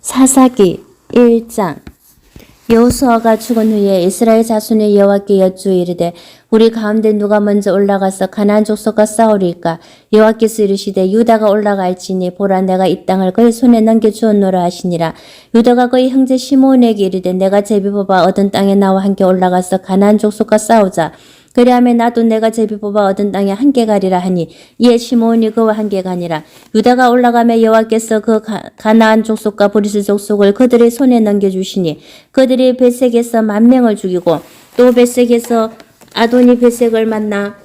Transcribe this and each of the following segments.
사사기 1장. 여호수아가 죽은 후에 이스라엘 자손이 여호와께 여쭈어 이르되 우리 가운데 누가 먼저 올라가서 가나안 족속과 싸우리까? 여호와께서 이르시되 유다가 올라갈지니 보라 내가 이 땅을 그의 손에 넘겨주었노라 하시니라. 유다가 그의 형제 시므온에게 이르되 내가 제비 뽑아 얻은 땅에 나와 함께 올라가서 가나안 족속과 싸우자. 그리하며 나도 내가 제비 뽑아 얻은 땅에 함께 가리라 하니 이에 시므온이 그와 함께 가니라. 유다가 올라가며 여호와께서 그 가나안 족속과 브리스 족속을 그들의 손에 넘겨주시니 그들이 벳색에서 10,000명을 죽이고 또 벳색에서 아도니 벳색을 만나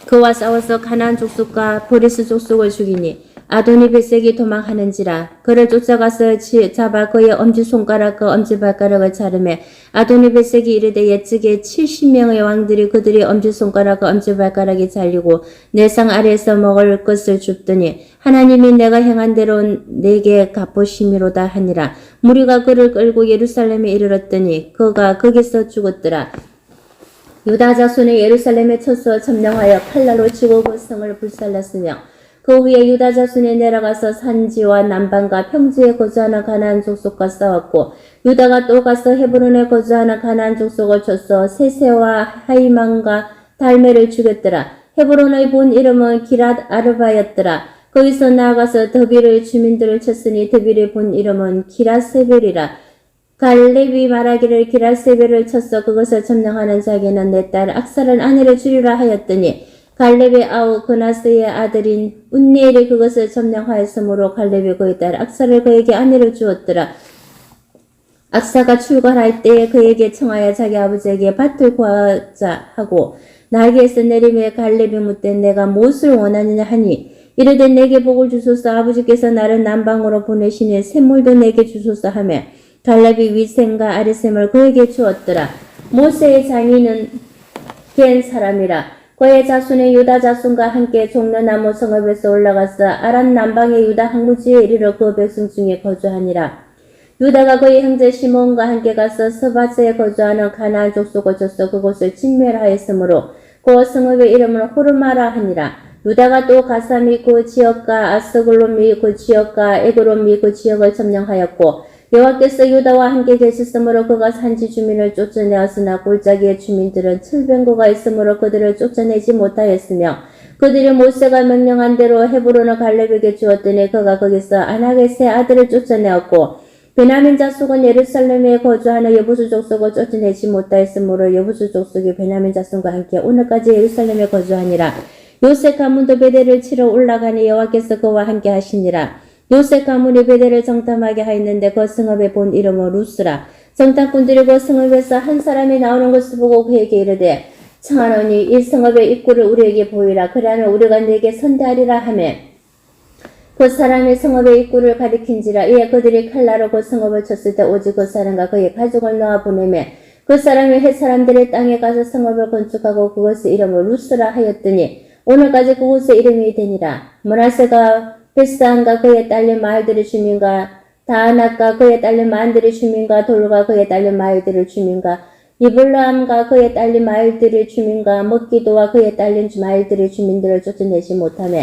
그와 싸워서 가나안 족속과 브리스 족속을 죽이니 아도니 벳색이 도망하는지라. 그를 쫓아가서 잡아 그의 엄지손가락 그 엄지발가락을 자르매 아도니 벳색이 이르되 옛적에 70명의 왕들이 그들의 엄지손가락 그 엄지발가락이 잘리고 내상 아래에서 먹을 것을 줍더니 하나님이 내가 행한 대로 내게 갚으심이로다 하니라. 무리가 그를 끌고 예루살렘에 이르렀더니 그가 거기서 죽었더라. 유다 자손이 예루살렘에 쳐서 점령하여 칼날로 치고 그 성을 불살랐으며 그 후에 유다 자손이 내려가서 산지와 남방과 평지에 거주하는 가나안 족속과 싸웠고 유다가 또 가서 헤브론에 거주하는 가나안 족속을 쳤어 세세와 하이만과 달메를 죽였더라. 헤브론의 본 이름은 기랏 아르바였더라. 거기서 나아가서 더빌의 주민들을 쳤으니 더빌의 본 이름은 기랏세벨이라. 갈렙이 말하기를 기랏세벨을 쳤어 그것을 점령하는 자에게는 내 딸 악사를 아내를 주리라 하였더니 갈렙의 아우 그나스의 아들인 운니엘이 그것을 점령하였으므로 갈렙이 그의 딸 악사를 그에게 아내를 주었더라. 악사가 출발할 때에 그에게 청하여 자기 아버지에게 밭을 구하자 하고 날개에서 내리며 갈렙이 묻되 내가 무엇을 원하느냐 하니 이르되 내게 복을 주소서 아버지께서 나를 남방으로 보내시니 샘물도 내게 주소서 하며 갈렙이 위셈과 아리셈을 그에게 주었더라. 모세의 장인은 겐 사람이라. 그의 자손의 유다 자손과 함께 종려나무 성읍에서 올라가서 아란 남방의 유다 항구지에 이르러 그 백성 중에 거주하니라. 유다가 그의 형제 시므온과 함께 가서 스바스에 거주하는 가나안 족속을 쳤어 그곳을 진멸하였으므로 그 성읍의 이름을 호르마라 하니라. 유다가 또 가삼이 그 지역과 아스글롬이 그 지역과 에그롬이 그 지역을 점령하였고 여호와께서 유다와 함께 계셨으므로 그가 산지 주민을 쫓아내었으나 골짜기의 주민들은 칠병거가 있으므로 그들을 쫓아내지 못하였으며 그들이 모세가 명령한 대로 헤브론을 갈렙에게 주었더니 그가 거기서 아낙의 세 아들을 쫓아내었고 베냐민 자손은 예루살렘에 거주하는 여부수 족속을 쫓아내지 못하였으므로 여부수 족속이 베냐민 자손과 함께 오늘까지 예루살렘에 거주하니라. 요셉 가문도 베델을 치러 올라가니 여호와께서 그와 함께 하시니라. 요셉 가문이 베델을 정탐하게 하였는데 그 성읍의 본 이름은 루스라. 정탐꾼들이 그 성읍에서 한 사람이 나오는 것을 보고 그에게 이르되 청하노니 이 성읍의 입구를 우리에게 보이라. 그러면 우리가 네게 선대하리라 하며 그 사람이 성읍의 입구를 가리킨지라. 이에 그들이 칼날로 그 성읍을 쳤을 때 오직 그 사람과 그의 가족을 놓아 보내매 그 사람이 헷 사람들의 땅에 가서 성읍을 건축하고 그것의 이름을 루스라 하였더니 오늘까지 그곳의 이름이 되니라. 므낫세가 베스안과 그의 딸린 마을들의 주민과 다아낙과 그의 딸린 마을들의 주민과 돌과 그의 딸린 마을들의 주민과 이블람과 그의 딸린 마을들의 주민과 먹기도와 그의 딸린 마을들의 주민들을 쫓아내지 못하며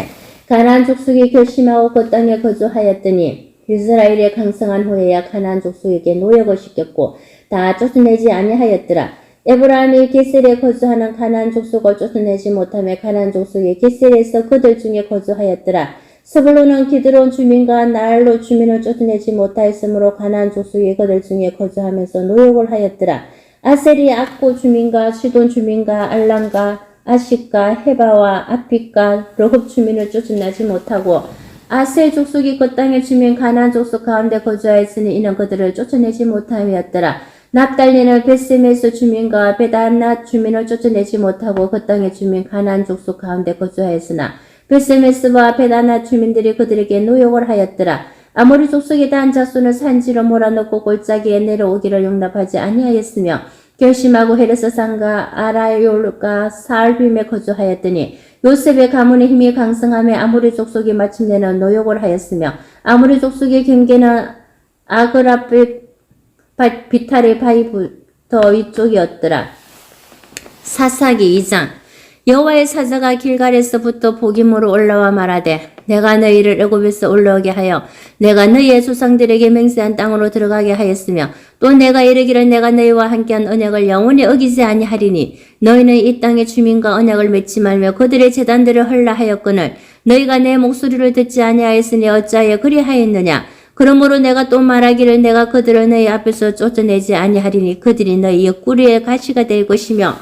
가나안 족속이 결심하고 그 땅에 거주하였더니 이스라엘의 강성한 후에야 가나안 족속에게 노역을 시켰고 다 쫓아내지 아니하였더라. 에브라임이 게셀에 거주하는 가나안 족속을 쫓아내지 못하며 가나안 족속이 게셀에서 그들 중에 거주하였더라. 스불론은 기드론 주민과 나알로 주민을 쫓아내지 못하였으므로 가나안 족속이 그들 중에 거주하면서 노역을 하였더라. 아셀이 악고 주민과 시돈 주민과 알람과 아식과 헤바와 아픽과 르홉 주민을 쫓아내지 못하고 아셀 족속이 그 땅의 주민 가나안 족속 가운데 거주하였으니 이는 그들을 쫓아내지 못하였더라. 납달리는 베세메스 주민과 베다낫 주민을 쫓아내지 못하고 그 땅의 주민 가나안 족속 가운데 거주하였으나 베세메스와 베다낫 주민들이 그들에게 노역을 하였더라. 아모리 족속의 단 자손을 산지로 몰아넣고 골짜기에 내려오기를 용납하지 아니하였으며 결심하고 헤르스산과 아라요르가 사알빔에 거주하였더니 요셉의 가문의 힘이 강성하며 아모리 족속이 마침내는 노역을 하였으며 아모리 족속의 경계는 아그라빛 비탈의 바위부터 위쪽이었더라. 사사기 2장. 여호와의 사자가 길갈에서부터 복임으로 올라와 말하되 내가 너희를 애굽에서 올라오게 하여 내가 너희의 조상들에게 맹세한 땅으로 들어가게 하였으며 또 내가 이르기를 내가 너희와 함께한 언약을 영원히 어기지 아니하리니 너희는 이 땅의 주민과 언약을 맺지 말며 그들의 제단들을 헐라 하였거늘 너희가 내 목소리를 듣지 아니하였으니 어찌하여 그리하였느냐. 그러므로 내가 또 말하기를 내가 그들을 너희 앞에서 쫓아내지 아니하리니 그들이 너희 옆구리에 가시가 될 것이며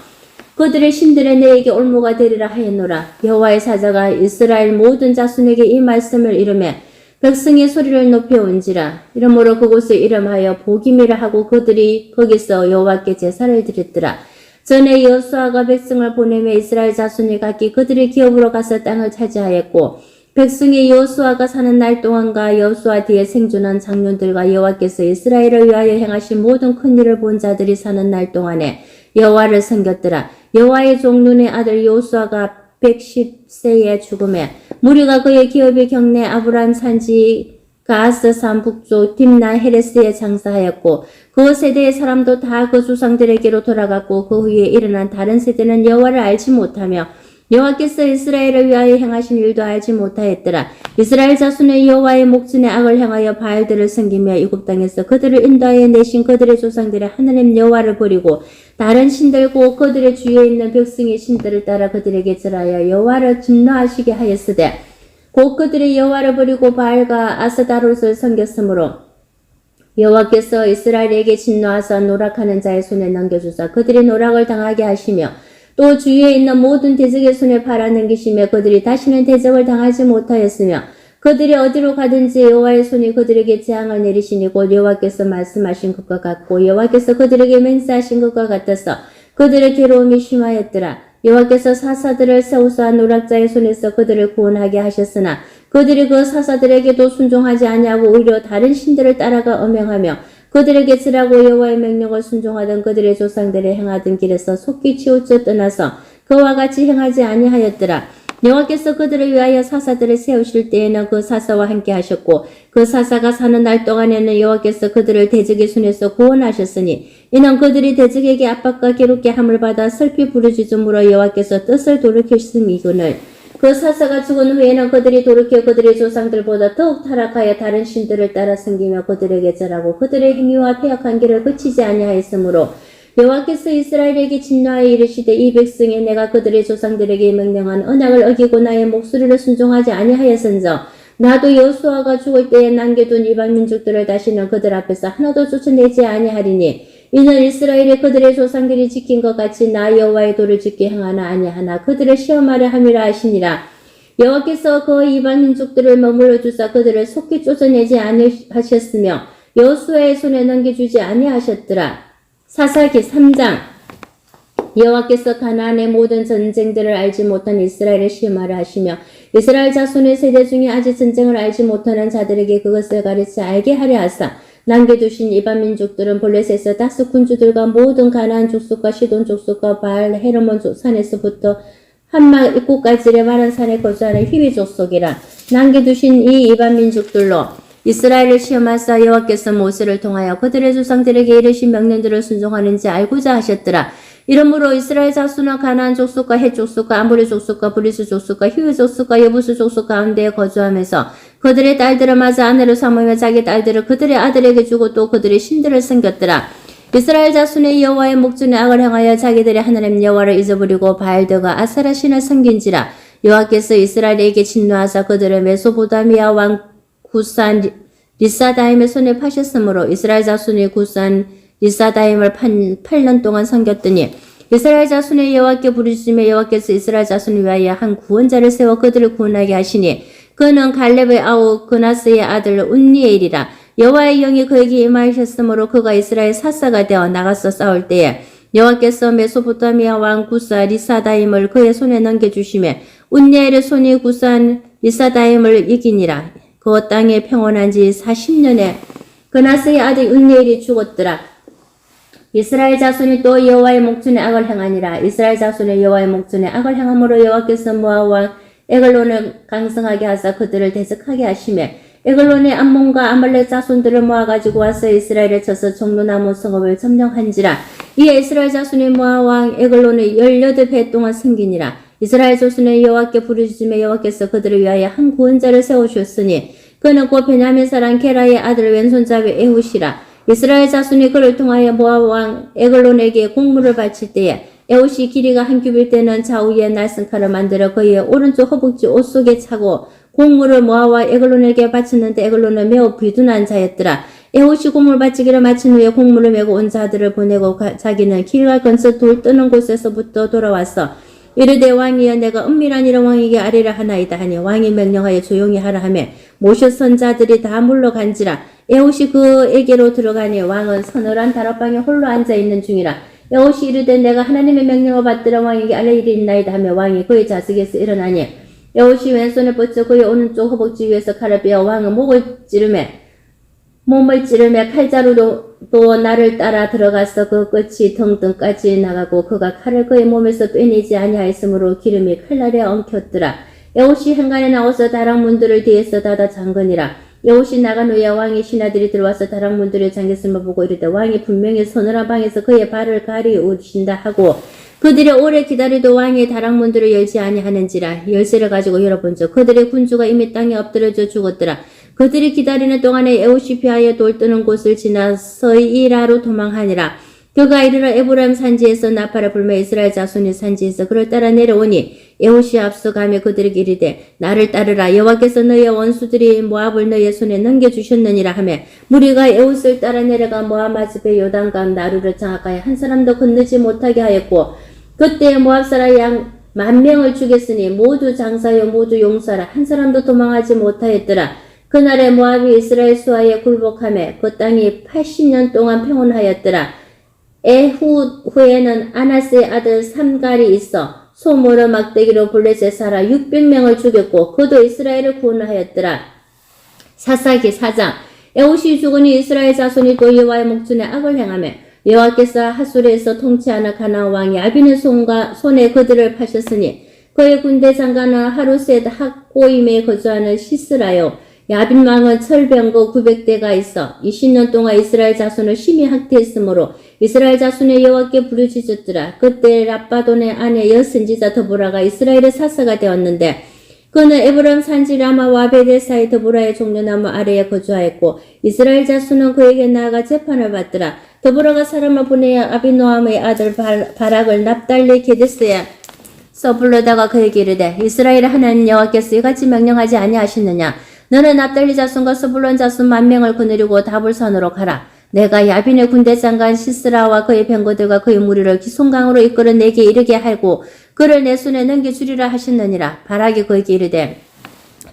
그들의 신들의 너에게 올무가 되리라 하였노라. 여호와의 사자가 이스라엘 모든 자손에게 이 말씀을 이르매 백성의 소리를 높여온지라. 이러므로 그곳을 이름하여 복임이라 하고 그들이 거기서 여호와께 제사를 드렸더라. 전에 여호수아가 백성을 보내며 이스라엘 자손이 각기 그들의 기업으로 가서 땅을 차지하였고 백성이 여호수아가 사는 날 동안과 여호수아 뒤에 생존한 장년들과 여호와께서 이스라엘을 위하여 행하신 모든 큰 일을 본 자들이 사는 날 동안에 여호와를 섬겼더라. 여호와의 종 눈의 아들 여호수아가 110세에 죽음에 무리가 그의 기업의 경내 아브람 산지 가스산 북쪽 딥나 헤레스에 장사하였고 그 세대의 사람도 다 그 조상들에게로 돌아갔고 그 후에 일어난 다른 세대는 여호와를 알지 못하며 여호와께서 이스라엘을 위하여 행하신 일도 알지 못하였더라. 이스라엘 자손의 여호와의 목전에 악을 행하여 바알들을 섬기며 이굽 땅에서 그들을 인도하여 내신 그들의 조상들의 하나님 여호와를 버리고 다른 신들고 그들의 주위에 있는 백성의 신들을 따라 그들에게 절하여 여호와를 진노하시게 하였으되 곧 그들이 여호와를 버리고 바알과 아스다롯을 섬겼으므로 여호와께서 이스라엘에게 진노하사 노락하는 자의 손에 넘겨주사 그들이 노락을 당하게 하시며 또 주위에 있는 모든 대적의 손에 팔아넘기시며 그들이 다시는 대적을 당하지 못하였으며 그들이 어디로 가든지 여호와의 손이 그들에게 재앙을 내리시니 곧 여호와께서 말씀하신 것과 같고 여호와께서 그들에게 맹세하신 것과 같아서 그들의 괴로움이 심하였더라. 여호와께서 사사들을 세우사 노락자의 손에서 그들을 구원하게 하셨으나 그들이 그 사사들에게도 순종하지 아니하고 오히려 다른 신들을 따라가 엄행하며 그들에게 지라고 여호와의 명령을 순종하던 그들의 조상들의 행하던 길에서 속기 치우쳐 떠나서 그와 같이 행하지 아니하였더라. 여호와께서 그들을 위하여 사사들을 세우실 때에는 그 사사와 함께 하셨고 그 사사가 사는 날 동안에는 여호와께서 그들을 대적의 손에서 구원하셨으니 이는 그들이 대적에게 압박과 괴롭게 함을 받아 슬피 부르짖음으로 여호와께서 뜻을 돌이켰음이거늘 그 사사가 죽은 후에는 그들이 돌이켜 그들의 조상들보다 더욱 타락하여 다른 신들을 따라 섬기며 그들에게 절하고 그들의 행위와 패역한 길을 그치지 아니하였으므로 여호와께서 이스라엘에게 진노하여 이르시되 이 백성이 내가 그들의 조상들에게 명령한 언약을 어기고 나의 목소리를 순종하지 아니하였은저 나도 여호수아가 죽을 때에 남겨둔 이방 민족들을 다시는 그들 앞에서 하나도 쫓아내지 아니하리니 이는 이스라엘이 그들의 조상들이 지킨 것 같이 나 여호와의 도를 지켜 행하나 아니하나 그들을 시험하려 함이라 하시니라. 여호와께서 그 이방 민족들을 머물러 주사 그들을 속히 쫓아내지 아니하셨으며 여호수아의 손에 넘겨주지 아니하셨더라. 사사기 3장. 여호와께서 가나안의 모든 전쟁들을 알지 못한 이스라엘을 시험하려 하시며 이스라엘 자손의 세대 중에 아직 전쟁을 알지 못하는 자들에게 그것을 가르쳐 알게 하려 하사 남겨두신 이방 민족들은 블레셋에서 다스 군주들과 모든 가나안 족속과 시돈 족속과 바알 헤르몬 산에서부터 한마 입구까지를 마른 산에 거주하는 히위 족속이라. 남겨두신 이 이방 민족들로 이스라엘을 시험하사 여호와께서 모세를 통하여 그들의 조상들에게 이르신 명령들을 순종하는지 알고자 하셨더라. 이러므로 이스라엘 자손은 가나안 족속과 헷 족속과 아모리 족속과 브리스 족속과 히위 족속과 여부스 족속 가운데에 거주하면서 그들의 딸들을 맞아 아내로 삼으며 자기 딸들을 그들의 아들에게 주고 또 그들의 신들을 섬겼더라. 이스라엘 자손의 여호와의 목전에 악을 행하여 자기들의 하나님 여호와를 잊어버리고 바알들과 아세라 신을 섬긴지라. 여호와께서 이스라엘에게 진노하사 그들을 메소포타미아 왕 구산 리사다임의 손에 파셨으므로 이스라엘 자손이 구산 리사다임을 8년 동안 섬겼더니 이스라엘 자손의 여호와께 부르짖으며 여호와께서 이스라엘 자손을 위하여 한 구원자를 세워 그들을 구원하게 하시니 그는 갈렙의 아우 그나스의 아들 운니엘이라. 여호와의 영이 그에게 임하셨으므로 그가 이스라엘 사사가 되어 나가서 싸울 때에 여호와께서 메소포타미아 왕 구사 리사다임을 그의 손에 넘겨주시며 운니엘의 손이 구산 리사다임을 이기니라. 그 땅에 평온한 지 40년에 그나스의 아들 운니엘이 죽었더라. 이스라엘 자손이 또 여호와의 목전에 악을 행하니라. 이스라엘 자손의 여호와의 목전에 악을 행함으로 여호와께서 모압 왕 에글론을 강성하게 하사 그들을 대적하게 하시며 에글론의 암몬과 아말렉 자손들을 모아가지고 와서 이스라엘에 쳐서 종로나무 성읍을 점령한지라. 이에 이스라엘 자손이 모압 왕 에글론을 18해 동안 섬기니라. 이스라엘 조선의 여호와께 부르짖음에 여호와께서 그들을 위하여 한 구원자를 세우셨으니 그는 곧 베냐민 사람 게라의 아들 왼손잡이 에훗이라. 이스라엘 자손이 그를 통하여 모압 왕 에글론에게 공물을 바칠 때에 에훗이 길이가 한 규빗 되는 좌우에 날쌘칼을 만들어 그의 오른쪽 허벅지 옷 속에 차고 공물을 모압 왕 에글론에게 바쳤는데 에글론은 매우 비둔한 자였더라. 에훗이 공물 바치기를 마친 후에 공물을 메고 온 자들을 보내고 자기는 길갈 근처 돌 뜨는 곳에서부터 돌아왔어. 이르되 왕이여 내가 은밀한 일을 왕에게 아뢰라 하나이다 하니 왕이 명령하여 조용히 하라 하며 모셔 선 자들이 다 물러간지라. 에훗이 그에게로 들어가니 왕은 서늘한 다락방에 홀로 앉아있는 중이라. 에훗이 이르되 내가 하나님의 명령을 받들어 왕에게 알릴 일이 있나이다 하며 왕이 그의 좌석에서 일어나니 에훗이 왼손에 뻗쳐 그의 오른쪽 허벅지 위에서 칼을 빼어 왕은 몸을 찌르며 칼자루로 또 나를 따라 들어가서 그 끝이 등등까지 나가고 그가 칼을 그의 몸에서 빼내지 아니하였으므로 기름이 칼날에 엉켰더라. 에훗이 현관에 나와서 다락문들을 뒤에서 닫아 잠그니라. 에훗이 나간 후에 왕의 신하들이 들어와서 다락문들을 잠겼음을 보고 이르되 왕이 분명히 서늘한 방에서 그의 발을 가리우신다 하고 그들이 오래 기다리도 왕의 다락문들을 열지 아니하는지라. 열쇠를 가지고 열어본즉 그들의 군주가 이미 땅에 엎드려져 죽었더라. 그들이 기다리는 동안에 에훗이 피하여 돌 뜨는 곳을 지나 서이라로 도망하니라. 그가 이르러 에브라임 산지에서 나팔을 불며 이스라엘 자손이 산지에서 그를 따라 내려오니 에훗이 앞서가며 그들에게 이르되 나를 따르라. 여호와께서 너희의 원수들이 모압을 너희의 손에 넘겨주셨느니라 하며 무리가 에훗을 따라 내려가 모압 마즈베 요단강 나루를 장악하여 한 사람도 건너지 못하게 하였고 그때 모압 사람 양 10,000명을 죽였으니 모두 장사여 모두 용사라. 한 사람도 도망하지 못하였더라. 그날에 모압이 이스라엘 수하에 굴복하며 그 땅이 80년 동안 평온하였더라. 에훗 후에는 아나스의 아들 삼갈이 있어 소모르 막대기로 블레셋 사람 600명을 죽였고 그도 이스라엘을 구원하였더라. 사사기 4장. 에훗이 죽으니 이스라엘 자손이 또 여호와의 목전에 악을 행하며 여호와께서 하술에서 통치하는 가나안 왕이 야빈의 손에 그들을 파셨으니 그의 군대 장관은 하루셋 학고임에 거주하는 시스라요. 야빈 왕은 철병거 900대가 있어 20년 동안 이스라엘 자손을 심히 학대했으므로 이스라엘 자손의 여호와께 부르짖었더라. 그때 라빠돈의 아내 여선지자 드보라가 이스라엘의 사사가 되었는데 그는 에브라임 산지 라마와 베델 사이 드보라의 종려나무 아래에 거주하였고 이스라엘 자손은 그에게 나아가 재판을 받더라. 드보라가 사람을 보내어 아비노함의 아들 바락을 납달리 게데스에 불러다가 그에게 이르되 이스라엘의 하나님 여호와께서 이같이 명령하지 아니하셨느냐. 너는 납달리 자손과 스불론 자손 10,000명을 거느리고 다볼산으로 가라. 내가 야빈의 군대 장관 시스라와 그의 병거들과 그의 무리를 기송강으로 이끌어 내게 이르게 하고 그를 내 손에 넘겨주리라 하셨느니라. 바락이 그에게 이르되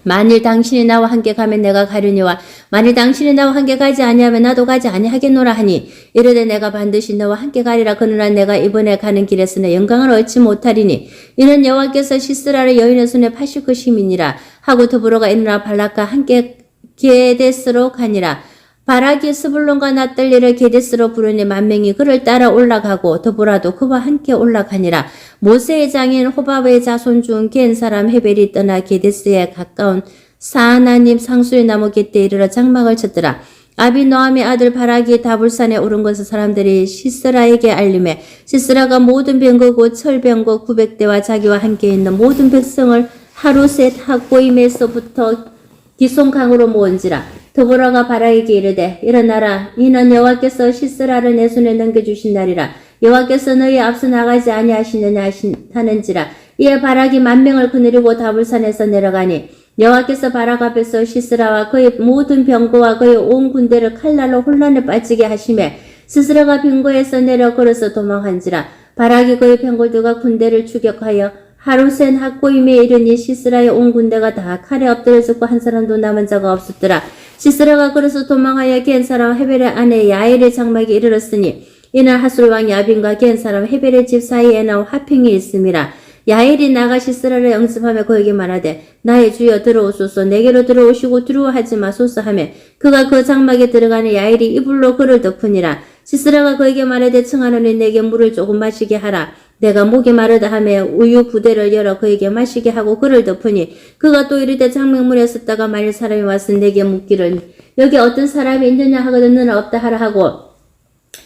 만일 당신이 나와 함께 가면 내가 가려니와 만일 당신이 나와 함께 가지 아니하면 나도 가지 아니하겠노라 하니 이르되 내가 반드시 너와 함께 가리라. 그러나 내가 이번에 가는 길에서는 영광을 얻지 못하리니 이는 여호와께서 시스라를 여인의 손에 파실 것임이니라 하고 더불어가 일어나 발락과 함께 게데스로 가니라. 바락이 스불론과 납달리를 게데스로 부르니 10,000명이 그를 따라 올라가고 더불어도 그와 함께 올라가니라. 모세의 장인 호밥의 자손 중 겐 사람 헤벨이 떠나 게데스에 가까운 사하나님 상수의 나무 곁에 이르러 장막을 쳤더라. 아비노함의 아들 바락이 다불산에 오른 것을 사람들이 시스라에게 알림해 시스라가 모든 병거고 철병거 900대와 자기와 함께 있는 모든 백성을 하루셋 학고임에서부터 기송강으로 모은지라. 드보라가 바락에게 이르되 일어나라. 이는 여호와께서 시스라를 내 손에 넘겨주신 날이라. 여호와께서 너희 앞서 나가지 아니하시느냐 하는지라. 이에 바락이 10,000명을 거느리고 다불산에서 내려가니 여호와께서 바락 앞에서 시스라와 그의 모든 병거와 그의 온 군대를 칼날로 혼란에 빠지게 하시매 시스라가 병거에서 내려 걸어서 도망한지라. 바락이 그의 병거들과 군대를 추격하여 하루센 학고임에 이르니 시스라의 온 군대가 다 칼에 엎드려 죽고 한 사람도 남은 자가 없었더라. 시스라가 걸어서 도망하여 겐 사람 헤벨의 아내 야엘의 장막에 이르렀으니 이는 하술 왕 야빈과 겐 사람 헤벨의 집 사이에 나온 화평이 있음이라. 야엘이 나가 시스라를 영접하며 그에게 말하되 나의 주여 들어오소서. 내게로 들어오시고 두려워하지 마소서 하며 그가 그 장막에 들어가니 야엘이 이불로 그를 덮으니라. 시스라가 그에게 말하되 청하노니 내게 물을 조금 마시게 하라. 내가 목이 마르다 하며 우유 부대를 열어 그에게 마시게 하고 그를 덮으니 그가 또 이르되 장막문에 섰다가 만일 사람이 와서 내게 묻기를 여기 어떤 사람이 있느냐 하거든 너는 없다 하라 하고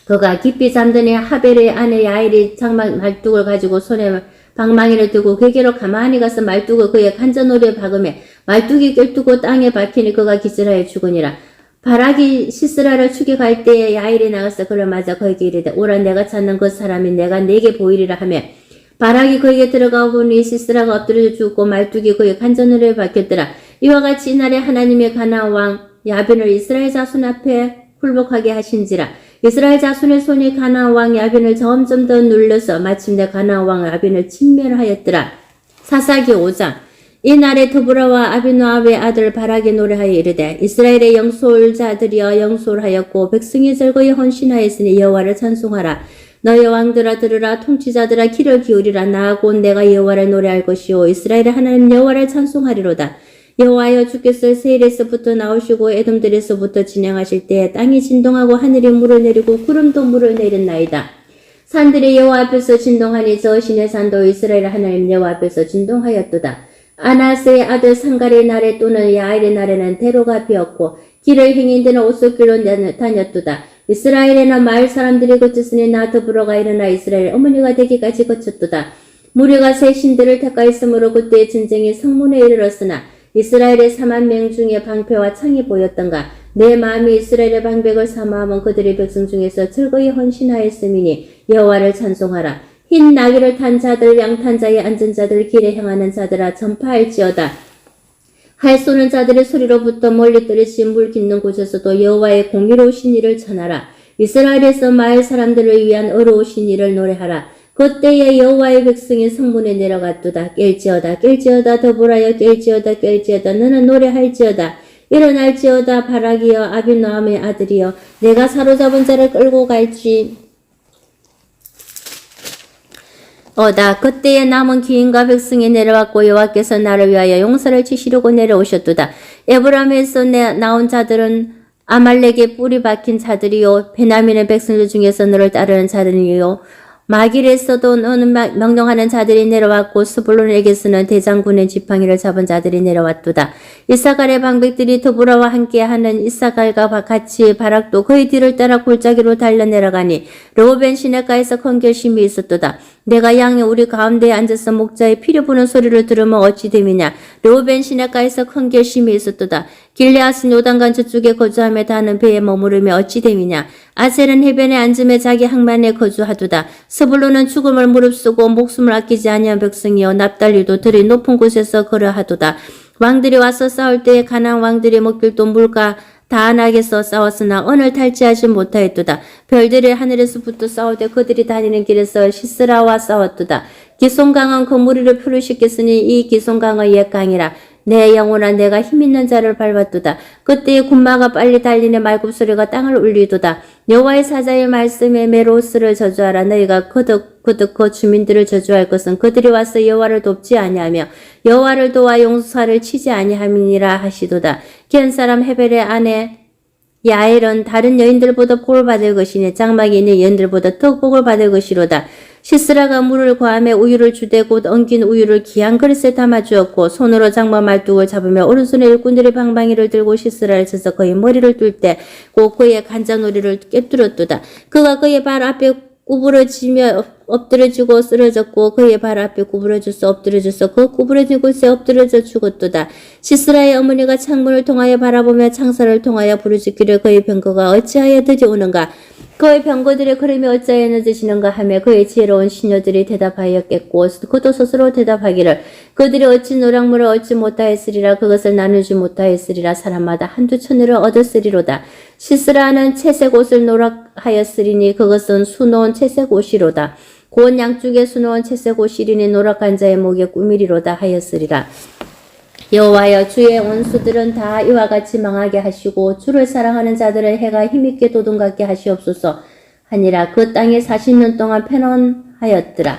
그가 깊이 잠드니 하벨의 아내 야엘이 장막 말뚝을 가지고 손에 방망이를 들고 그에게로 가만히 가서 말뚝을 그의 간전오리에 박음에 말뚝이 꿰뚫고 땅에 박히니 그가 기절하여 죽으니라. 바락이 시스라를 추격할 때에 야일이 나가서 그를 맞아 그에게 이르되 오라 내가 찾는 그 사람이 내가 네게 보이리라 하며 바락이 그에게 들어가 보니 시스라가 엎드려 죽고 말뚝이 그의 간전오리에 박혔더라. 이와 같이 이날에 하나님의 가나안 왕 야빈을 이스라엘 자손 앞에 굴복하게 하신지라. 이스라엘 자손의 손이 가나안 왕 야빈을 점점 더 눌러서 마침내 가나안 왕 야빈을 진멸하였더라. 사사기 5장. 이날에 드보라와 아비노압의 아들 바락이 노래하여 이르되 이스라엘의 영솔자들이여 영솔하였고 백성이 즐거이 헌신하였으니 여호와를 찬송하라. 너희 왕들아 들으라. 통치자들아 귀를 기울이라. 나 곧 내가 여호와를 노래할 것이요 이스라엘의 하나님 여호와를 찬송하리로다. 여호와여 주께서 세일에서부터 나오시고 에돔들에서부터 진행하실 때에 땅이 진동하고 하늘이 물을 내리고 구름도 물을 내렸나이다. 산들이 여호와 앞에서 진동하니 저 신의 산도 이스라엘 하나님 여호와 앞에서 진동하였도다. 아나스의 아들 상갈의 날에 또는 야일의 날에는 대로가 비었고 길을 행인들은 오솔길로 다녔도다. 이스라엘에는 마을 사람들이 거쳤으니 나 더불어가 일어나 이스라엘 어머니가 되기까지 거쳤도다. 무리가 새 신들을 택하였으므로 그때의 전쟁이 성문에 이르렀으나 이스라엘의 4만 명 중에 방패와 창이 보였던가. 내 마음이 이스라엘의 방백을 삼아하면 그들의 백성 중에서 즐거이 헌신하였음이니 여호와를 찬송하라. 흰 나귀를 탄 자들 양탄 자에 앉은 자들 길에 행하는 자들아 전파할지어다. 할 쏘는 자들의 소리로부터 멀리 떨어진 물 깃는 곳에서도 여호와의 공의로우신 일을 전하라. 이스라엘에서 마을 사람들을 위한 의로우신 일을 노래하라. 그때에 여호와의 백성이 성문에 내려갔도다. 깰지어다 깰지어다 더불어여 깰지어다 깰지어다 너는 노래할지어다. 일어날지어다 바락이여 아비노함의 아들이여 내가 사로잡은 자를 끌고 갈지 어다. 그때에 남은 기인과 백성이 내려왔고 여호와께서 나를 위하여 용서를 치시려고 내려오셨도다. 에브라임에서 나온 자들은 아말렉의 뿔이 박힌 자들이요 베냐민의 백성들 중에서 너를 따르는 자들이요 마길에서도 너는 명령하는 자들이 내려왔고 스불론에게서는 대장군의 지팡이를 잡은 자들이 내려왔도다. 이사갈의 방백들이 더불어와 함께하는 이사갈과 같이 바락도 그의 뒤를 따라 골짜기로 달려 내려가니 르우벤 시내가에서 큰 결심이 있었도다. 내가 양이 우리 가운데에 앉아서 목자의 피를 부는 소리를 들으면 어찌 됨이냐. 르우벤 시내가에서 큰 결심이 있었도다. 길레앗은 요단강 저쪽에 거주하며 다는 배에 머무르며 어찌 됨이냐. 아셀은 해변에 앉으며 자기 항만에 거주하도다. 스불론은 죽음을 무릅쓰고 목숨을 아끼지 아니한 백성이여 납달리도 들이 높은 곳에서 걸어하도다. 왕들이 와서 싸울 때에 가나안 왕들이 먹길도 물가 다안하게서 싸웠으나 언을 탈취하지 못하였도다. 별들이 하늘에서부터 싸우되 그들이 다니는 길에서 시스라와 싸웠도다. 기손강은 그 무리를 표를 씻겠으니 이 기손강은 옛 강이라. 내 영혼아 내가 힘있는 자를 밟았도다. 그때의 군마가 빨리 달리는 말굽소리가 땅을 울리도다. 여호와의 사자의 말씀에 메로스를 저주하라. 너희가 거듭 그 주민들을 저주할 것은 그들이 와서 여호와를 돕지 아니하며 여호와를 도와 용사를 치지 아니함이니라 하시도다. 겐 사람 헤벨의 아내 야엘은 다른 여인들보다 복을 받을 것이니 장막이 있는 여인들보다 더 복을 받을 것이로다. 시스라가 물을 구하며 우유를 주되 곧 엉킨 우유를 귀한 그릇에 담아주었고 손으로 장막 말뚝을 잡으며 오른손에 일꾼들이 방망이를 들고 시스라를 쳐서 그의 머리를 뚫 때 곧 그의 간장오리를 꿰뚫었도다. 그가 그의 발 앞에 구부러지며 엎드려지고 쓰러졌고 그의 발 앞에 구부러져서 엎드려져서 그 구부러진 곳에 엎드려져 죽었도다. 시스라의 어머니가 창문을 통하여 바라보며 창살을 통하여 부르짖기를 그의 병거가 어찌하여 드디오는가. 그의 병거들의 걸음이 어찌하여 늦어지는가 하며 그의 지혜로운 시녀들이 대답하였겠고 그도 스스로 대답하기를 그들이 어찌 노랑물을 얻지 못하였으리라. 그것을 나누지 못하였으리라. 사람마다 한두 천으를 얻었으리로다. 시스라는 채색 옷을 노락하였으리니 그것은 수놓은 채색 옷이로다. 곧 양쪽에 수놓은 채색 옷이리니 노락한 자의 목에 꾸미리로다 하였으리라. 여호와여 주의 원수들은 다 이와 같이 망하게 하시고 주를 사랑하는 자들의 해가 힘있게 도둑같게 하시옵소서 하니라. 그 땅에 40년 동안 편언하였더라.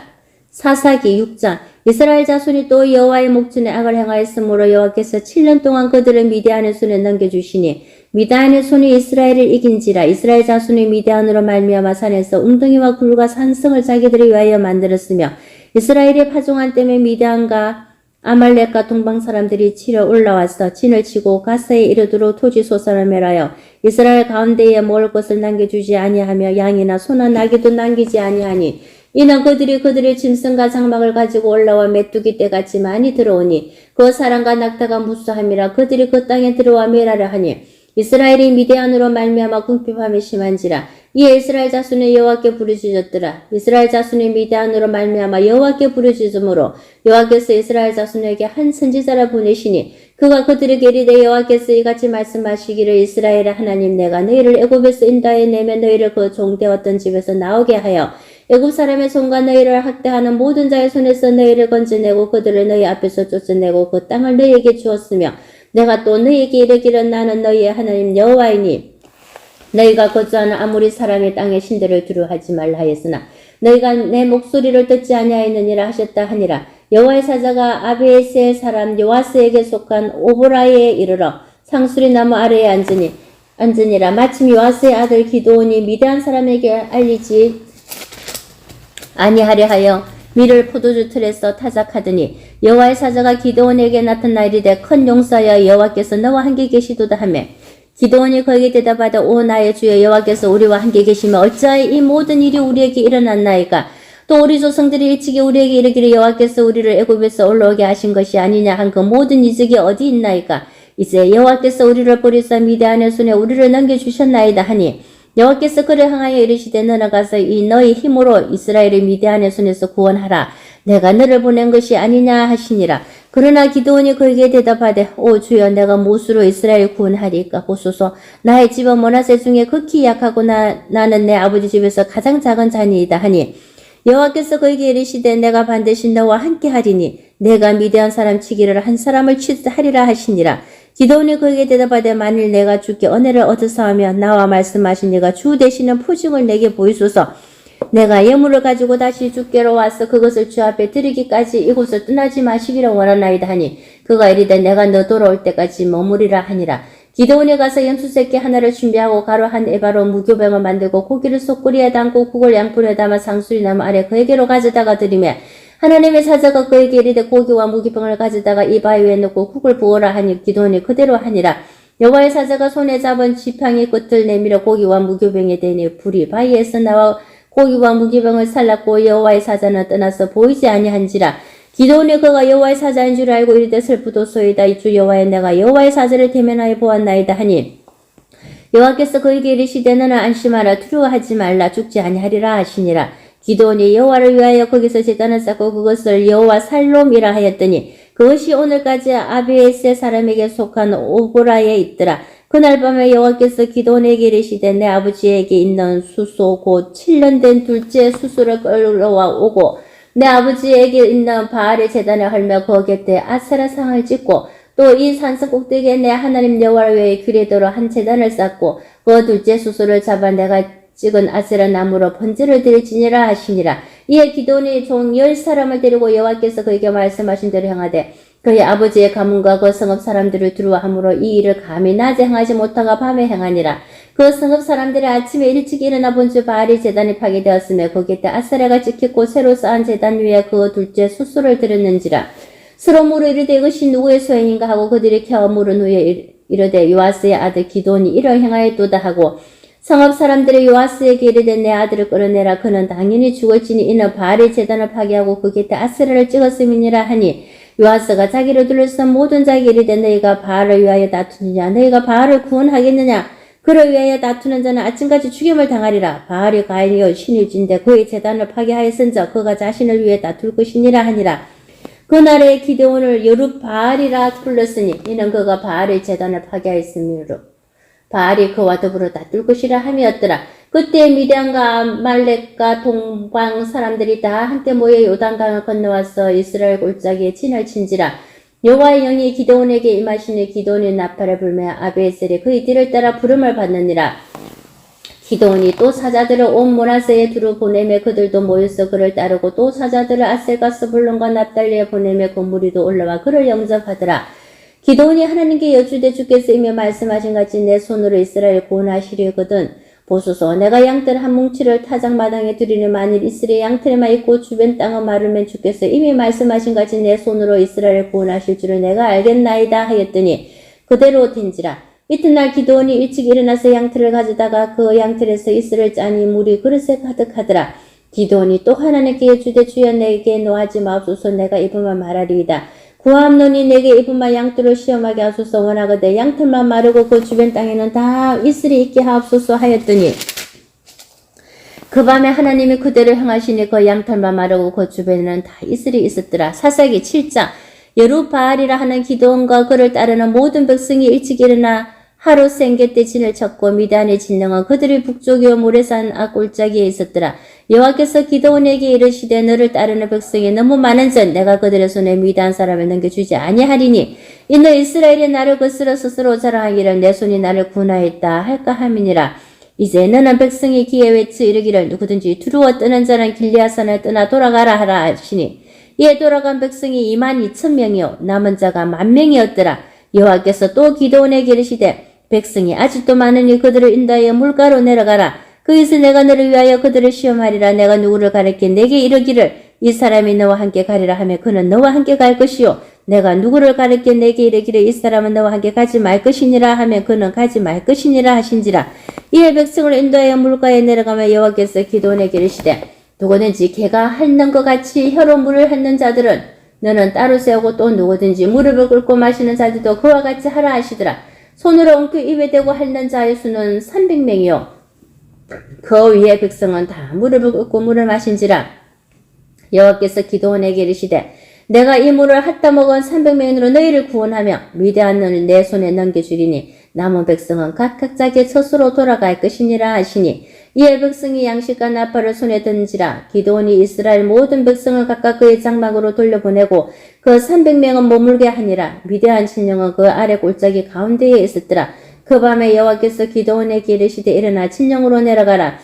사사기 6장. 이스라엘 자손이 또 여호와의 목전에 악을 행하였으므로 여호와께서 7년 동안 그들을 미디안의 손에 넘겨주시니 미디안의 손이 이스라엘을 이긴지라. 이스라엘 자손이 미디안으로 말미암아 산에서 웅덩이와 굴과 산성을 자기들을 위하여 만들었으며 이스라엘의 파종한 때문에 미디안과 아말렉과 동방 사람들이 치러 올라와서 진을 치고 가스에 이르도록 토지 소산을 멸하여 이스라엘 가운데에 먹을 것을 남겨주지 아니하며 양이나 소나 나귀도 남기지 아니하니 이는 그들이 그들의 짐승과 장막을 가지고 올라와 메뚜기 떼같이 많이 들어오니 그 사람과 낙타가 무수함이라 그들이 그 땅에 들어와 멸하려 하니 이스라엘이 미디안으로 말미암아 궁핍함이 심한지라. 이에 이스라엘 자손이 여호와께 부르짖었더라. 이스라엘 자손이 미디안으로 말미암아 여호와께 부르짖음으로 여호와께서 이스라엘 자손에게 한 선지자를 보내시니 그가 그들에게 이르되 여호와께서 이같이 말씀하시기를 이스라엘의 하나님 내가 너희를 애굽에서 인도하여 내며 너희를 그 종되었던 집에서 나오게 하여 애굽 사람의 손과 너희를 학대하는 모든 자의 손에서 너희를 건져내고 그들을 너희 앞에서 쫓아내고 그 땅을 너희에게 주었으며 내가 또 너희에게 이르기를 나는 너희의 하나님 여호와이니 너희가 거주하는 아무리 사람의 땅의 신들을 두려워하지 말라 하였으나 너희가 내 목소리를 듣지 아니하였느니라 하셨다 하니라. 여호와의 사자가 아비에스의 사람 요아스에게 속한 오보라에 이르러 상수리 나무 아래에 앉으니라. 마침 요아스의 아들 기드온이 미디안 사람에게 알리지 아니하려 하여 밀을 포도주 틀에서 타작하더니 여호와의 사자가 기드온에게 나타나 이르되 큰 용사여 여호와께서 너와 함께 계시도다 하며 기드온이 그에게 대답하되 오 나의 주여 여호와께서 우리와 함께 계시며 어찌하여 이 모든 일이 우리에게 일어났나이까. 또 우리 조상들이 일찍이 우리에게 이르기를 여호와께서 우리를 애굽에서 올라오게 하신 것이 아니냐 한 그 모든 이적이 어디 있나이까. 이제 여호와께서 우리를 버리사 미디안의 손에 우리를 넘겨주셨나이다 하니 여호와께서 그를 향하여 이르시되 너는 가서 이 너희 힘으로 이스라엘의 미디안의 손에서 구원하라. 내가 너를 보낸 것이 아니냐 하시니라. 그러나 기드온이 그에게 대답하되 오 주여 내가 무엇으로 이스라엘 구원하리까. 보소서 나의 집은 므낫세 중에 극히 약하고 나는 내 아버지 집에서 가장 작은 자니이다 하니 여호와께서 그에게 이르시되 내가 반드시 너와 함께 하리니 내가 미디안 사람 치기를 한 사람을 취하리라 하시니라. 기드온이 그에게 대답하되 만일 내가 주께 은혜를 얻으사하며 나와 말씀하신 이가 주 되시는 표징을 내게 보이소서. 내가 예물을 가지고 다시 주께로 와서 그것을 주 앞에 드리기까지 이곳을 떠나지 마시기를 원하나이다 하니 그가 이르되 내가 너 돌아올 때까지 머무리라 하니라. 기드온이 가서 염소새끼 하나를 준비하고 가루 한 에바로 무교병을 만들고 고기를 솥구리에 담고 국을 양푼에 담아 상수리나무 아래 그에게로 가져다가 드리매 하나님의 사자가 그에게 이르되 고기와 무기병을 가져다가 이 바위 위에 넣고 국을 부어라 하니 기드온이 그대로 하니라. 여호와의 사자가 손에 잡은 지팡이 끝을 내밀어 고기와 무교병에 대니 불이 바위에서 나와 고기와 무기병을 살랐고 여호와의 사자는 떠나서 보이지 아니한지라. 기드온이 그가 여호와의 사자인 줄 알고 이르되 슬프도소이다. 이 주 여호와여 내가 여호와의 사자를 대면하여 보았나이다 하니 여호와께서 그에게 이르시되 너는 안심하라 두려워하지 말라 죽지 아니하리라 하시니라. 기드온이 여호와를 위하여 거기서 제단을 쌓고 그것을 여호와 살롬이라 하였더니 그것이 오늘까지 아비에스의 사람에게 속한 오보라에 있더라. 그날 밤에 여호와께서 기드온에게 이르시되 내 아버지에게 있는 수소 곧 7년 된 둘째 수소를 끌어와 오고 내 아버지에게 있는 바알의 제단에 헐며 그 곁에 아세라 상을 짓고 또 이 산성 꼭대기에 내 하나님 여호와를 위해 규례대로 한 제단을 쌓고 그 둘째 수소를 잡아 내가 찍은 아세라 나무로 번제를 드릴지니라 하시니라. 이에 기드온이 종 10사람을 데리고 여호와께서 그에게 말씀하신 대로 행하되 그의 아버지의 가문과 그 성읍 사람들을 두려워하므로 이 일을 감히 낮에 행하지 못하고 밤에 행하니라. 그 성읍 사람들이 아침에 일찍 일어나 본즉 바알이 제단이 파괴되었으며 거기에 아세라가 찍혔고 새로 쌓은 제단 위에 그 둘째 수소를 드렸는지라. 서로 물어 이르되 이것이 누구의 소행인가 하고 그들이 켜 물은 후에 이르되 요아스의 아들 기드온이 이를 행하였도다 하고 성읍 사람들이 요아스에게 이르되 내 아들을 끌어내라. 그는 당연히 죽을지니 이는 바알의 제단을 파괴하고 그 곁에 아세라를 찍었음이니라 하니 요아스가 자기를 둘러싼 모든 자에게 이르되 너희가 바알을 위하여 다투느냐. 너희가 바알을 구원하겠느냐. 그를 위하여 다투는 자는 아침까지 죽임을 당하리라. 바알이 가인이여 신일진데 그의 제단을 파괴하였은즉 그가 자신을 위해 다툴 것이니라 하니라. 그날에 기드온을 여룹바알이라 불렀으니 이는 그가 바알의 제단을 파괴하였으므로 바알이 그와 더불어 다툴 것이라 함이었더라. 그때 미디안과 아말렉과 동방 사람들이 다 한때 모여 요단강을 건너와서 이스라엘 골짜기에 진을 친지라. 여호와의 영이 기드온에게 임하시니 기드온이 나팔을 불며 아비에셀이 그의 뒤를 따라 부름을 받느니라. 기드온이 또 사자들을 온 므낫세에 두루 보내며 그들도 모여서 그를 따르고 또 사자들을 아셀과 스불론과 납달리에 보내며 그 무리도 올라와 그를 영접하더라. 기드온이 하나님께 여쭈되 주께서 이미 말씀하신 같이 내 손으로 이스라엘 구원하시려거든 보소서 내가 양털 한 뭉치를 타작마당에 두리니 만일 이스라엘 양털에만 있고 주변 땅은 마르면 주께서 이미 말씀하신 같이 내 손으로 이스라엘 구원하실 줄을 내가 알겠나이다 하였더니 그대로 된지라. 이튿날 기드온이 일찍 일어나서 양털을 가져다가 그 양털에서 이슬을 짜니 물이 그릇에 가득하더라. 기도원이 또 하나님께 여쭈되 주여 내게 노하지 마옵소서. 내가 입으면 말하리이다. 구함노니 내게 입으면 양털을 시험하게 하소서. 원하거든 양털만 마르고 그 주변 땅에는 다 이슬이 있게 하옵소서 하였더니 그 밤에 하나님이 그대로 행하시니 그 양털만 마르고 그 주변에는 다 이슬이 있었더라. 사사기 7장. 여루바알이라 하는 기도원과 그를 따르는 모든 백성이 일찍 일어나 하루 생계 때 진을 쳤고 미디안의 진영은 그들의 북쪽이요 모래산 골짜기에 있었더라. 여호와께서 기도원에게 이르시되 너를 따르는 백성이 너무 많은즉 내가 그들의 손에 미디안 사람을 넘겨주지 아니하리니 이는 이스라엘이 나를 거스러 스스로 자랑하기를 내 손이 나를 구원하였다 할까 함이니라. 이제 너는 백성이 기에 외쳐 이르기를 누구든지 두루워 떠는 자는 길리앗산을 떠나 돌아가라 하라 하시니 이에 돌아간 백성이 22,000명이요 남은 자가 10,000명이었더라. 여호와께서 또 기도원에게 이르시되 백성이 아직도 많으니 그들을 인도하여 물가로 내려가라. 거기서 내가 너를 위하여 그들을 시험하리라. 내가 누구를 가르쳐 내게 이르기를 이 사람이 너와 함께 가리라 하며 그는 너와 함께 갈 것이요 내가 누구를 가르쳐 내게 이르기를 이 사람은 너와 함께 가지 말 것이니라 하며 그는 가지 말 것이니라 하신지라. 이에 백성을 인도하여 물가에 내려가며 여호와께서 기도원에게 이르시되 누구든지 개가 핥는 것 같이 혀로 물을 핥는 자들은 너는 따로 세우고 또 누구든지 무릎을 꿇고 마시는 자들도 그와 같이 하라 하시더라. 손으로 엉켜 입에 대고 핥는 자의 수는 300명이요 그 위에 백성은 다 무릎을 꿇고 물을 마신지라. 여호와께서 기도원에게 이르시되 내가 이 물을 핥다 먹은 300명으로 너희를 구원하며 미디안을 내 손에 넘겨주리니 남은 백성은 각각 자기 처소로 돌아갈 것이니라 하시니 이에 백성이 양식과 나팔을 손에 든지라. 기도원이 이스라엘 모든 백성을 각각 그의 장막으로 돌려보내고 그 300명은 머물게 하니라. 미디안 진영은 그 아래 골짜기 가운데에 있었더라. 그 밤에 여호와께서 기도원에게 이르시되 일어나 진영으로 내려가라.